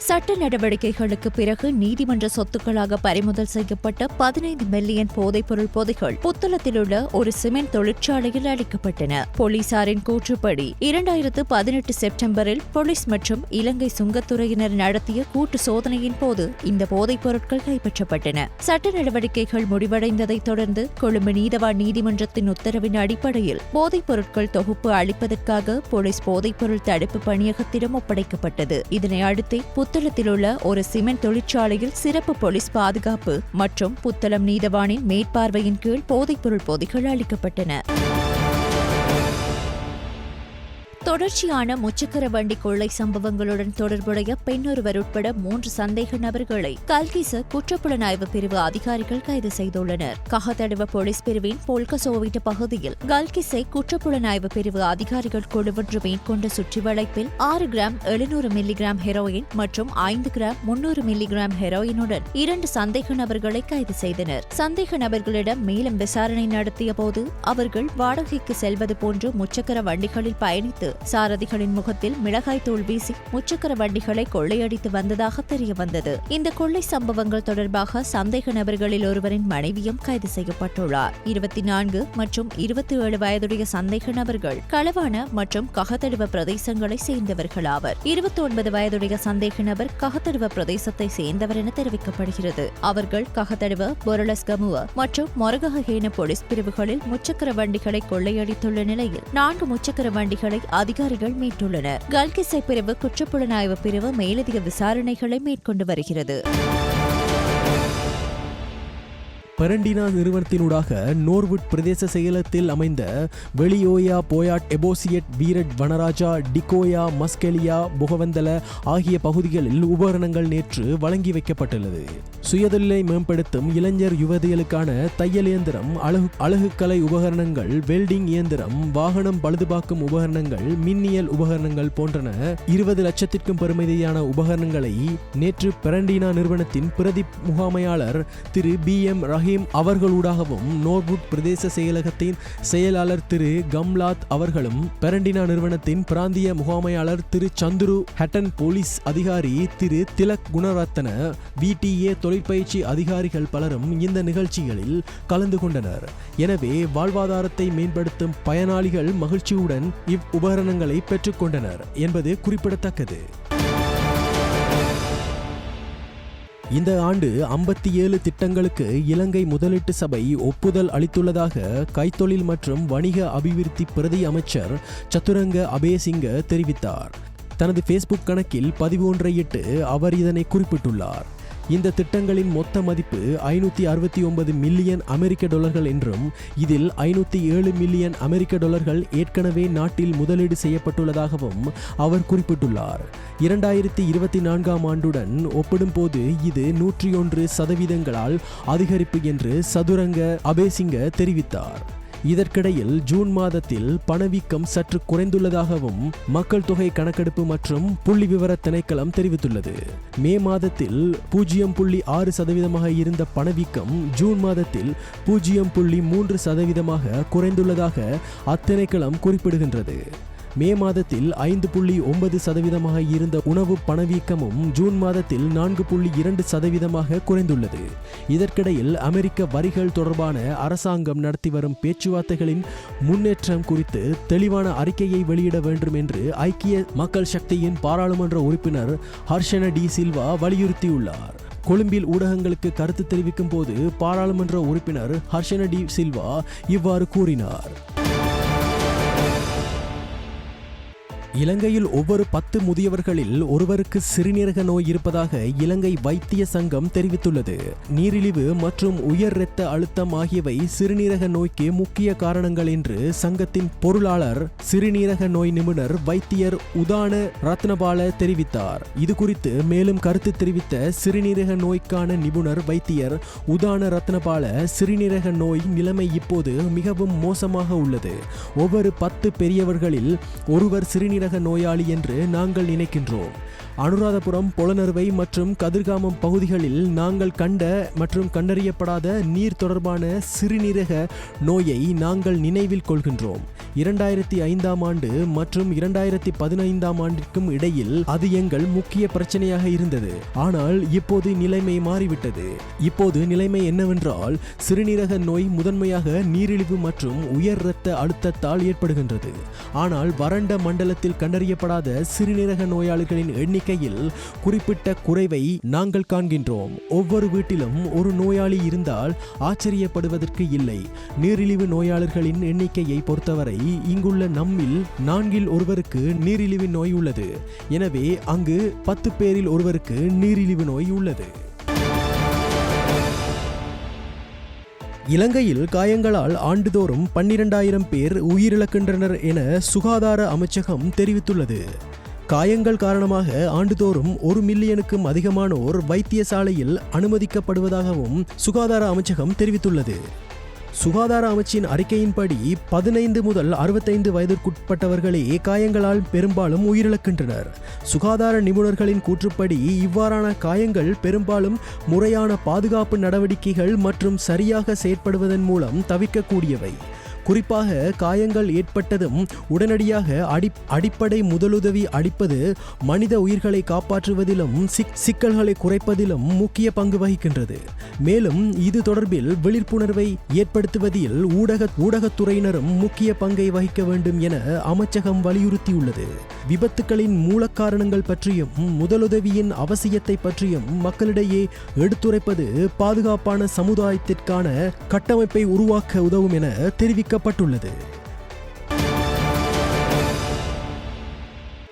சட்ட நடவடிக்கைகளுக்கு பிறகு நீதிமன்ற சொத்துக்களாக பறிமுதல் செய்யப்பட்ட 15 மில்லியன் போதைப்பொருள் பொதிகள் புத்தளத்தில் உள்ள ஒரு சிமெண்ட் தொழிற்சாலையில் அளிக்கப்பட்டன. போலீசாரின் கூற்றுப்படி 2018 செப்டம்பரில் போலீஸ் மற்றும் இலங்கை சுங்கத்துறையினர் நடத்திய கூட்டு சோதனையின் போது இந்த போதைப் பொருட்கள் கைப்பற்றப்பட்டன. சட்ட நடவடிக்கைகள் முடிவடைந்ததைத் தொடர்ந்து கொழும்பு நீதவான் நீதிமன்றத்தின் உத்தரவின் அடிப்படையில் போதைப் பொருட்கள் தொகுப்பு அளிப்பதற்காக போலீஸ் போதைப்பொருள் தடுப்பு பணியகத்திடம் ஒப்படைக்கப்பட்டது. இதனை அடுத்து புத்தளத்தில் உள்ள ஒரு சிமெண்ட் தொழிற்சாலையில் சிறப்பு போலீஸ் பாதுகாப்பு மற்றும் புத்தளம் நீதவானின் மேற்பார்வையின் கீழ் போதைப்பொருள் பொதிகள் அளிக்கப்பட்டன. தொடர்ச்சியான முச்சக்கர வண்டி கொள்ளை சம்பவங்களுடன் தொடர்புடைய பெண்ணொருவர் உட்பட 3 சந்தேக நபர்களை கல்கிச குற்றப்புலனாய்வு பிரிவு அதிகாரிகள் கைது செய்துள்ளனர். கஹதடுவ போலீஸ் பிரிவின் பொல்கசோவிட்ட பகுதியில் கல்கிசை குற்றப்புலனாய்வு பிரிவு அதிகாரிகள் குழுவொன்று மேற்கொண்ட சுற்றி வளைப்பில் 6 கிராம் 700 மில்லிகிராம் ஹெரோயின் மற்றும் 5 கிராம் 300 மில்லிகிராம் ஹெரோயினுடன் 2 சந்தேக நபர்களை கைது செய்தனர். சந்தேக நபர்களிடம் மேலும் விசாரணை நடத்திய போது அவர்கள் வாடகைக்கு செல்வது போன்று முச்சக்கர வண்டிகளில் பயணித்து சாரதிகளின் முகத்தில் மிளகாய் தூள் வீசி முச்சக்கர வண்டிகளை கொள்ளையடித்து வந்ததாக தெரிய வந்தது. இந்த கொள்ளை சம்பவங்கள் தொடர்பாக சந்தேக நபர்களில் ஒருவரின் மனைவியும் கைது செய்யப்பட்டுள்ளார். 24 மற்றும் 27 வயதுடைய சந்தேக நபர்கள் களவான மற்றும் கஹதடுவ பிரதேசங்களை சேர்ந்தவர்களாவர். 29 வயதுடைய சந்தேக நபர் கஹதடுவ பிரதேசத்தை சேர்ந்தவர் என தெரிவிக்கப்படுகிறது. அவர்கள் கஹதடுவ, பொரலஸ்கமுவ மற்றும் மொரகஹேன போலீஸ் பிரிவுகளில் முச்சக்கர வண்டிகளை கொள்ளையடித்துள்ள நிலையில் 4 முச்சக்கர வண்டிகளை அதிகாரிகள் மீட்டுள்ளனர். கல்கிசை பிரிவு குற்றப்புலனாய்வு பிரிவு மேலதிக விசாரணைகளை மேற்கொண்டு வருகிறது. பரண்டினா நிறுவனத்தினூடாக நோர்வுட் பிரதேச செயலகத்தில் அமைந்த வெளியோயா, போயாட், எபோசியட், வீரட், வனராஜா, டிகோயா, மஸ்கெலியா, புகவந்தல ஆகிய பகுதிகளில் உபகரணங்கள் நேற்று வழங்கி வைக்கப்பட்டுள்ளது. சுயதொழிலை மேம்படுத்தும் இளைஞர் யுவதிகளுக்கான தையல் இயந்திரம், அழகுக்கலை உபகரணங்கள், வெல்டிங் இயந்திரம், வாகனம் பழுதுபார்க்கும் உபகரணங்கள், மின்னியல் உபகரணங்கள் போன்றன 20 லட்சத்திற்கும் பெறுமதியான உபகரணங்களை நேற்று பரண்டினா நிறுவனத்தின் பிரதி முகாமையாளர் திரு BM ரஹீம் அவர்களூடாகவும் நோர்வுட் பிரதேச செயலகத்தின் செயலாளர் திரு கம்லாத் அவர்களும் பரண்டினா நிறுவனத்தின் பிராந்திய முகாமையாளர் திரு சந்துரு ஹட்டன், போலீஸ் அதிகாரி திரு திலக் குணரத்ன, VTA தொழிற்பயிற்சி அதிகாரிகள் பலரும் இந்த நிகழ்ச்சிகளில் கலந்து கொண்டனர். எனவே வாழ்வாதாரத்தை மேம்படுத்தும் பயனாளிகள் மகிழ்ச்சியுடன் இவ் உபகரணங்களை பெற்றுக்கொண்டனர் என்பது குறிப்பிடத்தக்கது. இந்த ஆண்டு 57 திட்டங்களுக்கு இலங்கை முதலீட்டு சபை ஒப்புதல் அளித்துள்ளதாக கைத்தொழில் மற்றும் வணிக அபிவிருத்தி பிரதி அமைச்சர் சத்துரங்க அபேசிங்க தெரிவித்தார். தனது ஃபேஸ்புக் கணக்கில் பதிவு ஒன்றை இட்டு அவர் இதனை குறிப்பிட்டுள்ளார். இந்த திட்டங்களின் மொத்த மதிப்பு 569 மில்லியன் அமெரிக்க டாலர்கள் என்றும் இதில் 507 மில்லியன் அமெரிக்க டாலர்கள் ஏற்கனவே நாட்டில் முதலீடு செய்யப்பட்டுள்ளதாகவும் அவர் குறிப்பிட்டுள்ளார். 2024ஆம் ஆண்டுடன் ஒப்பிடும்போது இது 101% அதிகரிப்பு என்று சதுரங்க அபேசிங்க தெரிவித்தார். இதற்கிடையில் ஜூன் மாதத்தில் பணவீக்கம் சற்று குறைந்துள்ளதாகவும் மக்கள் தொகை கணக்கெடுப்பு மற்றும் புள்ளி விவர திணைக்களம் தெரிவித்துள்ளது. மே மாதத்தில் 0.6% இருந்த பணவீக்கம் ஜூன் மாதத்தில் 0.3% குறைந்துள்ளதாக அத்திணைக்களம் குறிப்பிடுகின்றது. மே மாதத்தில் 5.9% இருந்த உணவு பணவீக்கமும் ஜூன் மாதத்தில் 4.2% குறைந்துள்ளது. இதற்கிடையில் அமெரிக்க வரிகள் தொடர்பான அரசாங்கம் நடத்தி வரும் பேச்சுவார்த்தைகளின் முன்னேற்றம் குறித்து தெளிவான அறிக்கையை வெளியிட வேண்டும் என்று ஐக்கிய மக்கள் சக்தியின் பாராளுமன்ற உறுப்பினர் ஹர்ஷன டி சில்வா வலியுறுத்தியுள்ளார். கொழும்பில் ஊடகங்களுக்கு கருத்து தெரிவிக்கும் போது பாராளுமன்ற உறுப்பினர் ஹர்ஷன டி சில்வா இவ்வாறு கூறினார். இலங்கையில் ஒவ்வொரு 10 முதியவர்களில் ஒருவருக்கு சிறுநீரக நோய் இருப்பதாக இலங்கை வைத்திய சங்கம் தெரிவித்துள்ளது. நீரிழிவு மற்றும் உயர் இரத்த அழுத்தம் ஆகியவை சிறுநீரக நோய்க்கு முக்கிய காரணங்கள் என்று சங்கத்தின் பொருளாளர் சிறுநீரக நோய் நிபுணர் வைத்தியர் உதான ரத்னபால தெரிவித்தார். இது குறித்து மேலும் கருத்து தெரிவித்த சிறுநீரக நோய்க்கான நிபுணர் வைத்தியர் உதான ரத்னபால, சிறுநீரக நோய் நிலைமை இப்போது மிகவும் மோசமாக உள்ளது. ஒவ்வொரு 10 பெரியவர்களில் ஒருவர் சிறுநீரக நோயாளி என்று நாங்கள் நினைக்கின்றோம். அனுராதபுரம், பொலனறுவை மற்றும் கதிர்காமம் பகுதிகளில் நாங்கள் கண்ட மற்றும் கண்டறியப்படாத நீர் தொடர்பான சிறுநீரக நோயை நாங்கள் நினைவில் கொள்கின்றோம். 2005ஆம் ஆண்டு மற்றும் 2015ஆம் ஆண்டிற்கும் இடையில் அது எங்கள் முக்கிய பிரச்சனையாக இருந்தது. ஆனால் இப்போது நிலைமை மாறிவிட்டது. இப்போது நிலைமை என்னவென்றால், சிறுநீரக நோய் முதன்மையாக நீரிழிவு மற்றும் உயர் இரத்த அழுத்தத்தால் ஏற்படுகின்றது. ஆனால் வறண்ட மண்டலத்தில் கண்டறியப்படாத சிறுநீரக நோயாளிகளின் எண்ணிக்கையில் குறிப்பிட்ட குறைவை நாங்கள் காண்கின்றோம். ஒவ்வொரு வீட்டிலும் ஒரு நோயாளி இருந்தால் ஆச்சரியப்படுவதற்கு இல்லை. நீரிழிவு நோயாளர்களின் எண்ணிக்கையை பொறுத்தவரை இங்குள்ள நம்மில் 4இல் ஒருவருக்கு நீரிழிவு நோய் உள்ளது. எனவே அங்கு 10 பேரில் ஒருவருக்கு நீரிழிவு நோய் உள்ளது. இலங்கையில் காயங்களால் ஆண்டுதோறும் 12,000 பேர் உயிரிழக்கின்றனர் என சுகாதார அமைச்சகம் தெரிவித்துள்ளது. காயங்கள் காரணமாக ஆண்டுதோறும் 1 மில்லியனுக்கும் அதிகமானோர் வைத்தியசாலையில் அனுமதிக்கப்படுவதாகவும் சுகாதார அமைச்சகம் தெரிவித்துள்ளது. சுகாதார அமைச்சின் அறிக்கையின்படி 15 முதல் 65 வயதிற்குட்பட்டவர்களே காயங்களால் பெரும்பாலும் உயிரிழக்கின்றனர். சுகாதார நிபுணர்களின் கூற்றுப்படி இவ்வாறான காயங்கள் பெரும்பாலும் முறையான பாதுகாப்பு நடவடிக்கைகள் மற்றும் சரியாக செயற்படுவதன் மூலம் தவிர்க்கக்கூடியவை. குறிப்பாக காயங்கள் ஏற்பட்டதும் உடனடியாக அடிப்படை முதலுதவி அளிப்பது மனித உயிர்களை காப்பாற்றுவதிலும் சிக்கல்களை குறைப்பதிலும் முக்கிய பங்கு வகிக்கின்றது. மேலும் இது தொடர்பில் விழிப்புணர்வை ஏற்படுத்துவதில் ஊடகத்துறையினரும் முக்கிய பங்கை வகிக்க வேண்டும் என அமைச்சகம் வலியுறுத்தியுள்ளது. விபத்துக்களின் மூலக்காரணங்கள் பற்றியும் முதலுதவியின் அவசியத்தை பற்றியும் மக்களிடையே எடுத்துரைப்பது பாதுகாப்பான சமுதாயத்திற்கான கட்டமைப்பை உருவாக்க உதவும் என தெரிவிக்கப்பட்டுள்ளது.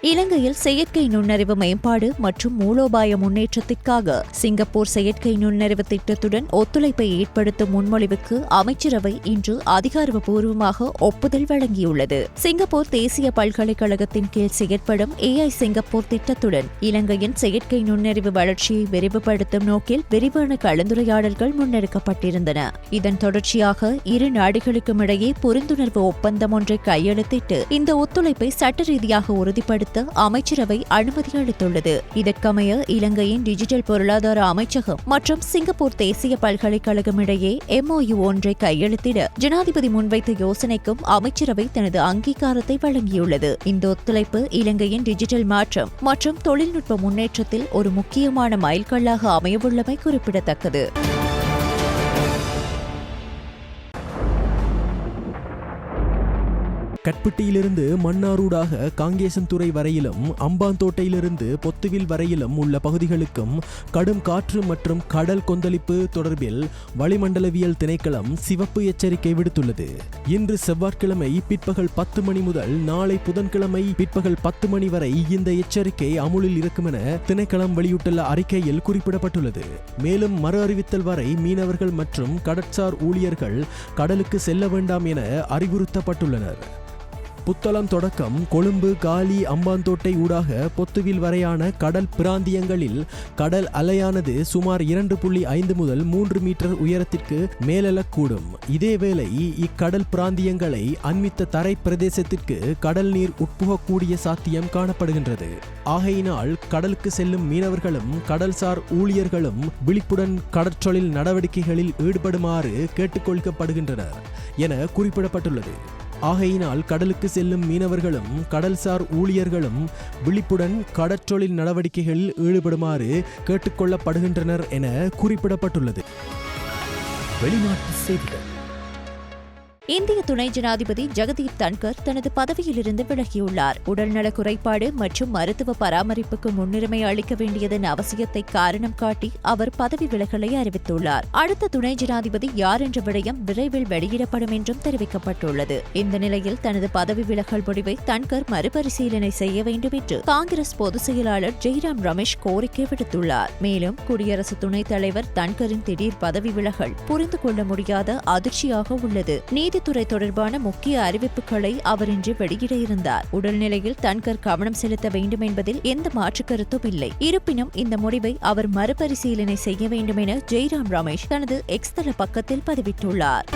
இலங்கையில் செயற்கை நுண்ணறிவு மேம்பாடு மற்றும் மூலோபாய முன்னேற்றத்திற்காக சிங்கப்பூர் செயற்கை நுண்ணறிவு திட்டத்துடன் ஒத்துழைப்பை ஏற்படுத்தும் முன்மொழிவுக்கு அமைச்சரவை இன்று அதிகாரப்பூர்வமாக ஒப்புதல் வழங்கியுள்ளது. சிங்கப்பூர் தேசிய பல்கலைக்கழகத்தின் கீழ் செயற்படும் AI சிங்கப்பூர் திட்டத்துடன் இலங்கையின் செயற்கை நுண்ணறிவு வளர்ச்சியை விரிவுபடுத்தும் நோக்கில் விரிவான கலந்துரையாடல்கள் முன்னெடுக்கப்பட்டிருந்தன. இதன் தொடர்ச்சியாக இரு நாடுகளுக்கும் இடையே புரிந்துணர்வு ஒப்பந்தம் ஒன்றை கையெழுத்திட்டு இந்த ஒத்துழைப்பை சட்ட ரீதியாக உறுதிப்படுத்த அமைச்சரவை அனுமதி அளித்துள்ளது. இதற்கமைய இலங்கையின் டிஜிட்டல் பொருளாதார அமைச்சகம் மற்றும் சிங்கப்பூர் தேசிய பல்கலைக்கழகம் இடையே MOU ஒன்றை கையெழுத்திட ஜனாதிபதி முன்வைத்த யோசனைக்கும் அமைச்சரவை தனது அங்கீகாரத்தை வழங்கியுள்ளது. இந்த ஒத்துழைப்பு இலங்கையின் டிஜிட்டல் மாற்றம் மற்றும் தொழில்நுட்ப முன்னேற்றத்தில் ஒரு முக்கியமான மைல்கல்லாக அமையவுள்ளமை குறிப்பிடத்தக்கது. கட்பிட்டியிலிருந்து மன்னாரூடாக காங்கேசன்துறை வரையிலும் அம்பாந்தோட்டையிலிருந்து பொத்துவில் வரையிலும் உள்ள பகுதிகளுக்கும் கடும் காற்று மற்றும் கடல் கொந்தளிப்பு தொடர்பில் வளிமண்டலவியல் திணைக்களம் சிவப்பு எச்சரிக்கை விடுத்துள்ளது. இன்று செவ்வாய்க்கிழமை பிற்பகல் 10 மணி முதல் நாளை புதன்கிழமை பிற்பகல் 10 மணி வரை இந்த எச்சரிக்கை அமுலில் இருக்கும் என திணைக்களம் வெளியிட்டுள்ள அறிக்கையில் குறிப்பிடப்பட்டுள்ளது. மேலும் மறு அறிவித்தல் வரை மீனவர்கள் மற்றும் கடற்சார் ஊழியர்கள் கடலுக்கு செல்ல வேண்டாம் என அறிவுறுத்தப்பட்டுள்ளனர். புத்தளம் தொடக்கம் கொழும்பு, காலி, அம்பாந்தோட்டை ஊடாக பொத்துவில் வரையான கடல் பிராந்தியங்களில் கடல் அலையானது சுமார் 2.5 முதல் 3 மீட்டர் உயரத்திற்கு மேலெழக்கூடும். இதேவேளை இக்கடல் பிராந்தியங்களை அண்மித்த தரை பிரதேசத்திற்கு கடல் நீர் உட்புகக்கூடிய சாத்தியம் காணப்படுகின்றது. ஆகையினால் கடலுக்கு செல்லும் மீனவர்களும் கடல்சார் ஊழியர்களும் விழிப்புடன் கடற்றொழில் நடவடிக்கைகளில் ஈடுபடுமாறு கேட்டுக்கொள்ளப்படுகின்றனர் என குறிப்பிடப்பட்டுள்ளது. ஆகையினால் கடலுக்கு செல்லும் மீனவர்களும் கடல்சார் ஊழியர்களும் விழிப்புடன் கடற்றொழில் நடவடிக்கைகளில் ஈடுபடுமாறு கேட்டுக்கொள்ளப்படுகின்றனர் என குறிப்பிடப்பட்டுள்ளது. வெளிநாட்டு செய்திகள். இந்திய துணை ஜனாதிபதி ஜெகதீப் தன்கர் தனது பதவியிலிருந்து விலகியுள்ளார். உடல்நல குறைபாடு மற்றும் மருத்துவ பராமரிப்புக்கு முன்னுரிமை அளிக்க வேண்டியதன் அவசியத்தை காரணம் காட்டி அவர் பதவி விலகலை அறிவித்துள்ளார். அடுத்த துணை ஜனாதிபதி யார் என்ற விடயம் விரைவில் வெளியிடப்படும் என்றும் தெரிவிக்கப்பட்டுள்ளது. இந்த நிலையில் தனது பதவி விலகல் முடிவை தன்கர் மறுபரிசீலனை செய்ய வேண்டும் என்று காங்கிரஸ் பொதுச் செயலாளர் ஜெய்ராம் ரமேஷ் கோரிக்கை விடுத்துள்ளார். மேலும் குடியரசு துணைத் தலைவர் தன்கரின் திடீர் பதவி விலகல் புரிந்து கொள்ள முடியாத அதிர்ச்சியாக உள்ளது. நீதித்துறை தொடர்பான முக்கிய அறிவிப்புகளை அவர் இன்று வெளியிட இருந்தார். உடல்நிலையில் தன்கர் கவனம் செலுத்த வேண்டும் என்பதில் எந்த மாற்று கருத்தும் இல்லை. இருப்பினும் இந்த முடிவை அவர் மறுபரிசீலனை செய்ய வேண்டும் என ஜெய்ராம் ரமேஷ் தனது எக்ஸ் தள பக்கத்தில் பதிவிட்டுள்ளார்.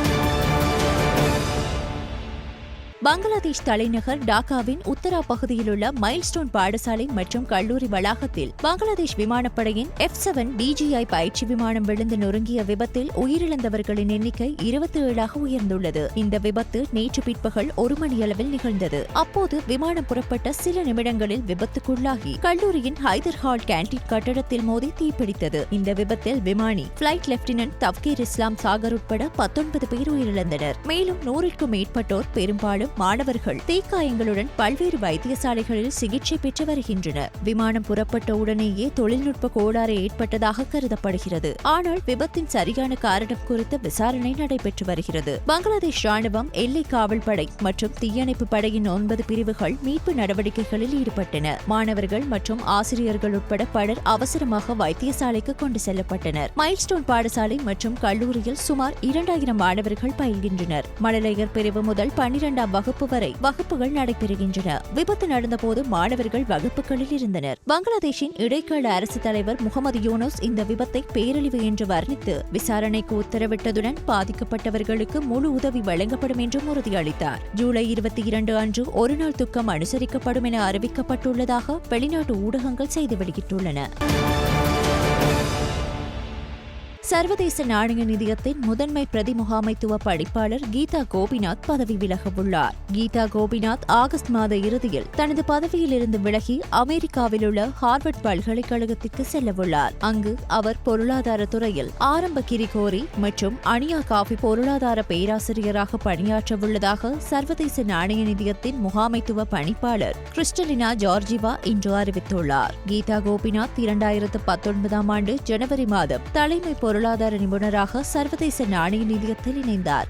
பங்களாதேஷ் தலைநகர் டாக்காவின் உத்தரா பகுதியில் உள்ள மைல்ஸ்டோன் பாடசாலை மற்றும் கல்லூரி வளாகத்தில் பங்களாதேஷ் விமானப்படையின் F-7 DJI பயிற்சி விமானம் விழுந்து நொறுங்கிய விபத்தில் உயிரிழந்தவர்களின் எண்ணிக்கை 27ஆக உயர்ந்துள்ளது. இந்த விபத்து நேற்று பிற்பகல் 1 மணியளவில் நிகழ்ந்தது. அப்போது விமானம் புறப்பட்ட சில நிமிடங்களில் விபத்துக்குள்ளாகி கல்லூரியின் ஹைதர் ஹால் கேண்டீன் கட்டடத்தில் மோதி தீப்பிடித்தது. இந்த விபத்தில் விமானி பிளைட் லெப்டினன்ட் தவ்கீர் இஸ்லாம் சாகர் உட்பட 19 பேர் உயிரிழந்தனர். மேலும் 100க்கும் மேற்பட்டோர் பெரும்பாலும் மாணவர்கள் தீக்காயங்களுடன் பல்வேறு வைத்தியசாலைகளில் சிகிச்சை பெற்று வருகின்றனர். விமானம் புறப்பட்ட உடனேயே தொழில்நுட்ப கோளாறு ஏற்பட்டதாக கருதப்படுகிறது. ஆனால் விபத்தின் சரியான காரணம் குறித்த விசாரணை நடைபெற்று வருகிறது. பங்களாதேஷ் ராணுவம், எல்லை காவல் படை மற்றும் தீயணைப்பு படையின் 9 பிரிவுகள் மீட்பு நடவடிக்கைகளில் ஈடுபட்டன. மாணவர்கள் மற்றும் ஆசிரியர்கள் உட்பட பலர் அவசரமாக வைத்தியசாலைக்கு கொண்டு செல்லப்பட்டனர். மைல்ஸ்டோன் பாடசாலை மற்றும் கல்லூரியில் சுமார் 2000 மாணவர்கள் பயில்கின்றனர். மழலையர் பிரிவு முதல் 12ஆம் வகுப்பு வரை வகுப்புகள் நடைபெறுகின்றன. விபத்து நடந்தபோது மாணவர்கள் வகுப்புகளில் இருந்தனர். பங்களாதேஷின் இடைக்கால அரசு தலைவர் முகமது யூனுஸ் இந்த விபத்தை பேரழிவு என்று வர்ணித்து விசாரணைக்கு உத்தரவிட்டதுடன் பாதிக்கப்பட்டவர்களுக்கு முழு உதவி வழங்கப்படும் என்றும் உறுதியளித்தார். ஜூலை 22 அன்று ஒருநாள் துக்கம் அனுசரிக்கப்படும் என அறிவிக்கப்பட்டுள்ளதாக வெளிநாட்டு ஊடகங்கள் செய்தி வெளியிட்டுள்ளன. சர்வதேச நாணய நிதியத்தின் முதன்மை பிரதி முகாமைத்துவ பணிப்பாளர் கீதா கோபிநாத் பதவி விலக உள்ளார். கீதா கோபிநாத் ஆகஸ்ட் மாத இறுதியில் தனது பதவியிலிருந்து விலகி அமெரிக்காவில் உள்ள ஹார்வர்ட் பல்கலைக்கழகத்திற்கு செல்லவுள்ளார். அங்கு அவர் பொருளாதார துறையில் ஆரம்ப கிரிகோரி மற்றும் அனியா காஃபி பொருளாதார பேராசிரியராக பணியாற்றவுள்ளதாக சர்வதேச நாணய நிதியத்தின் முகாமைத்துவ பணிப்பாளர் கிறிஸ்டலினா ஜார்ஜிவா இன்று அறிவித்துள்ளார். கீதா கோபிநாத் 2019ஆம் ஆண்டு ஜனவரி மாதம் தலைமை பொருளாதார நிபுணராக சர்வதேச நாணய நிதியத்தில் இணைந்தார்.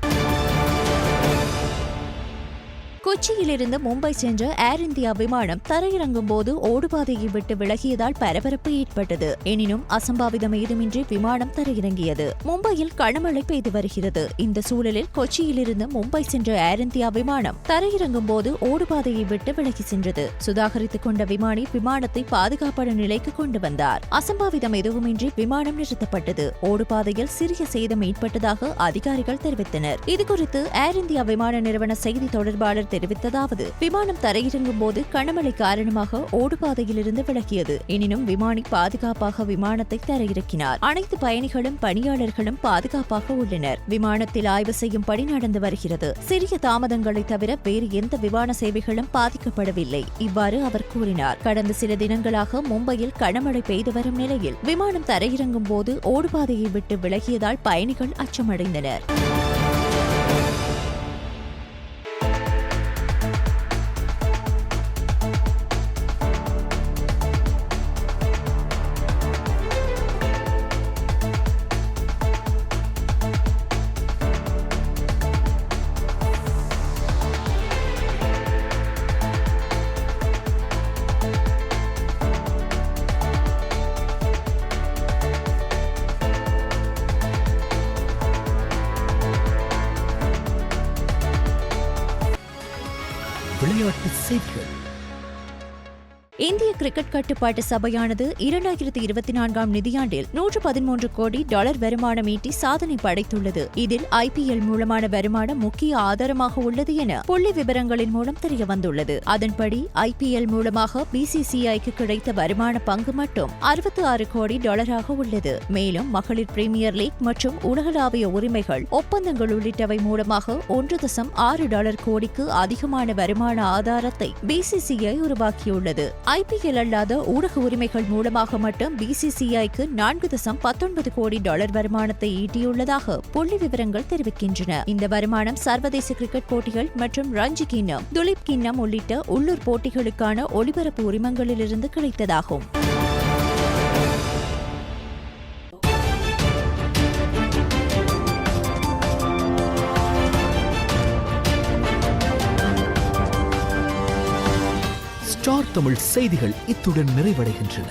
கொச்சியிலிருந்து மும்பை சென்ற ஏர் இந்தியா விமானம் தரையிறங்கும் போது ஓடுபாதையை விட்டு விலகியதால் பரபரப்பு ஏற்பட்டது. எனினும் அசம்பாவிதம் ஏதுமின்றி விமானம் தரையிறங்கியது. மும்பையில் கனமழை பெய்து வருகிறது. இந்த சூழலில் கொச்சியிலிருந்து மும்பை சென்ற ஏர் இந்தியா விமானம் தரையிறங்கும் போது ஓடுபாதையை விட்டு விலகி சென்றது. சுதாகரித்துக் கொண்ட விமானி விமானத்தை பாதுகாப்பான நிலைக்கு கொண்டு வந்தார். அசம்பாவிதம் எதுவுமின்றி விமானம் நிறுத்தப்பட்டது. ஓடுபாதையில் சிறிய சேதம் ஏற்பட்டதாக அதிகாரிகள் தெரிவித்தனர். இதுகுறித்து ஏர் இந்தியா விமான நிறுவன செய்தி தொடர்பாளர் தெரிவித்ததாவது, விமானம் தரையிறங்கும் போது கனமழை காரணமாக ஓடுபாதையிலிருந்து விலகியது. எனினும் விமானி பாதுகாப்பாக விமானத்தை தரையிறக்கினார். அனைத்து பயணிகளும் பணியாளர்களும் பாதுகாப்பாக உள்ளனர். விமானத்தில் ஆய்வு செய்யும் பணி நடந்து வருகிறது. சிறிய தாமதங்களை தவிர வேறு எந்த விமான சேவைகளும் பாதிக்கப்படவில்லை. இவ்வாறு அவர் கூறினார். கடந்த சில தினங்களாக மும்பையில் கனமழை பெய்து வரும் நிலையில் விமானம் தரையிறங்கும் போது ஓடுபாதையை விட்டு விலகியதால் பயணிகள் அச்சமடைந்தனர். விளையாட்டு செய்திகள். இந்திய கிரிக்கெட் கட்டுப்பாட்டு சபையானது 2024 நிதியாண்டில் $113 கோடி வருமானம் ஈட்டி சாதனை படைத்துள்ளது. இதில் IPL மூலமான வருமானம் முக்கிய ஆதாரமாக உள்ளது என புள்ளி விவரங்களின் மூலம் தெரியவந்துள்ளது. அதன்படி IPL மூலமாக BCCIக்கு கிடைத்த வருமான பங்கு மட்டும் $66 கோடி உள்ளது. மேலும் மகளிர் பிரீமியர் லீக் மற்றும் உலகளாவிய உரிமைகள் ஒப்பந்தங்கள் உள்ளிட்டவை மூலமாக $1.6 கோடிக்கு அதிகமான வருமான ஆதாரத்தை BCCI உருவாக்கியுள்ளது. IPL அல்லாத ஊடக உரிமைகள் மூலமாக மட்டும் BCCIக்கு $4.19 கோடி வருமானத்தை ஈட்டியுள்ளதாக புள்ளி விவரங்கள் தெரிவிக்கின்றன. இந்த வருமானம் சர்வதேச கிரிக்கெட் போட்டிகள் மற்றும் ரஞ்சி கிண்ணம், துலீப் கிண்ணம் உள்ளிட்ட உள்ளூர் போட்டிகளுக்கான ஒளிபரப்பு உரிமங்களிலிருந்து கிடைத்ததாகும். ஸ்டார் தமிழ் செய்திகள் இத்துடன் நிறைவடைகின்றன.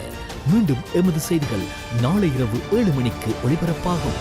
மீண்டும் எமது செய்திகள் நாளை இரவு 7 மணிக்கு ஒளிபரப்பாகும்.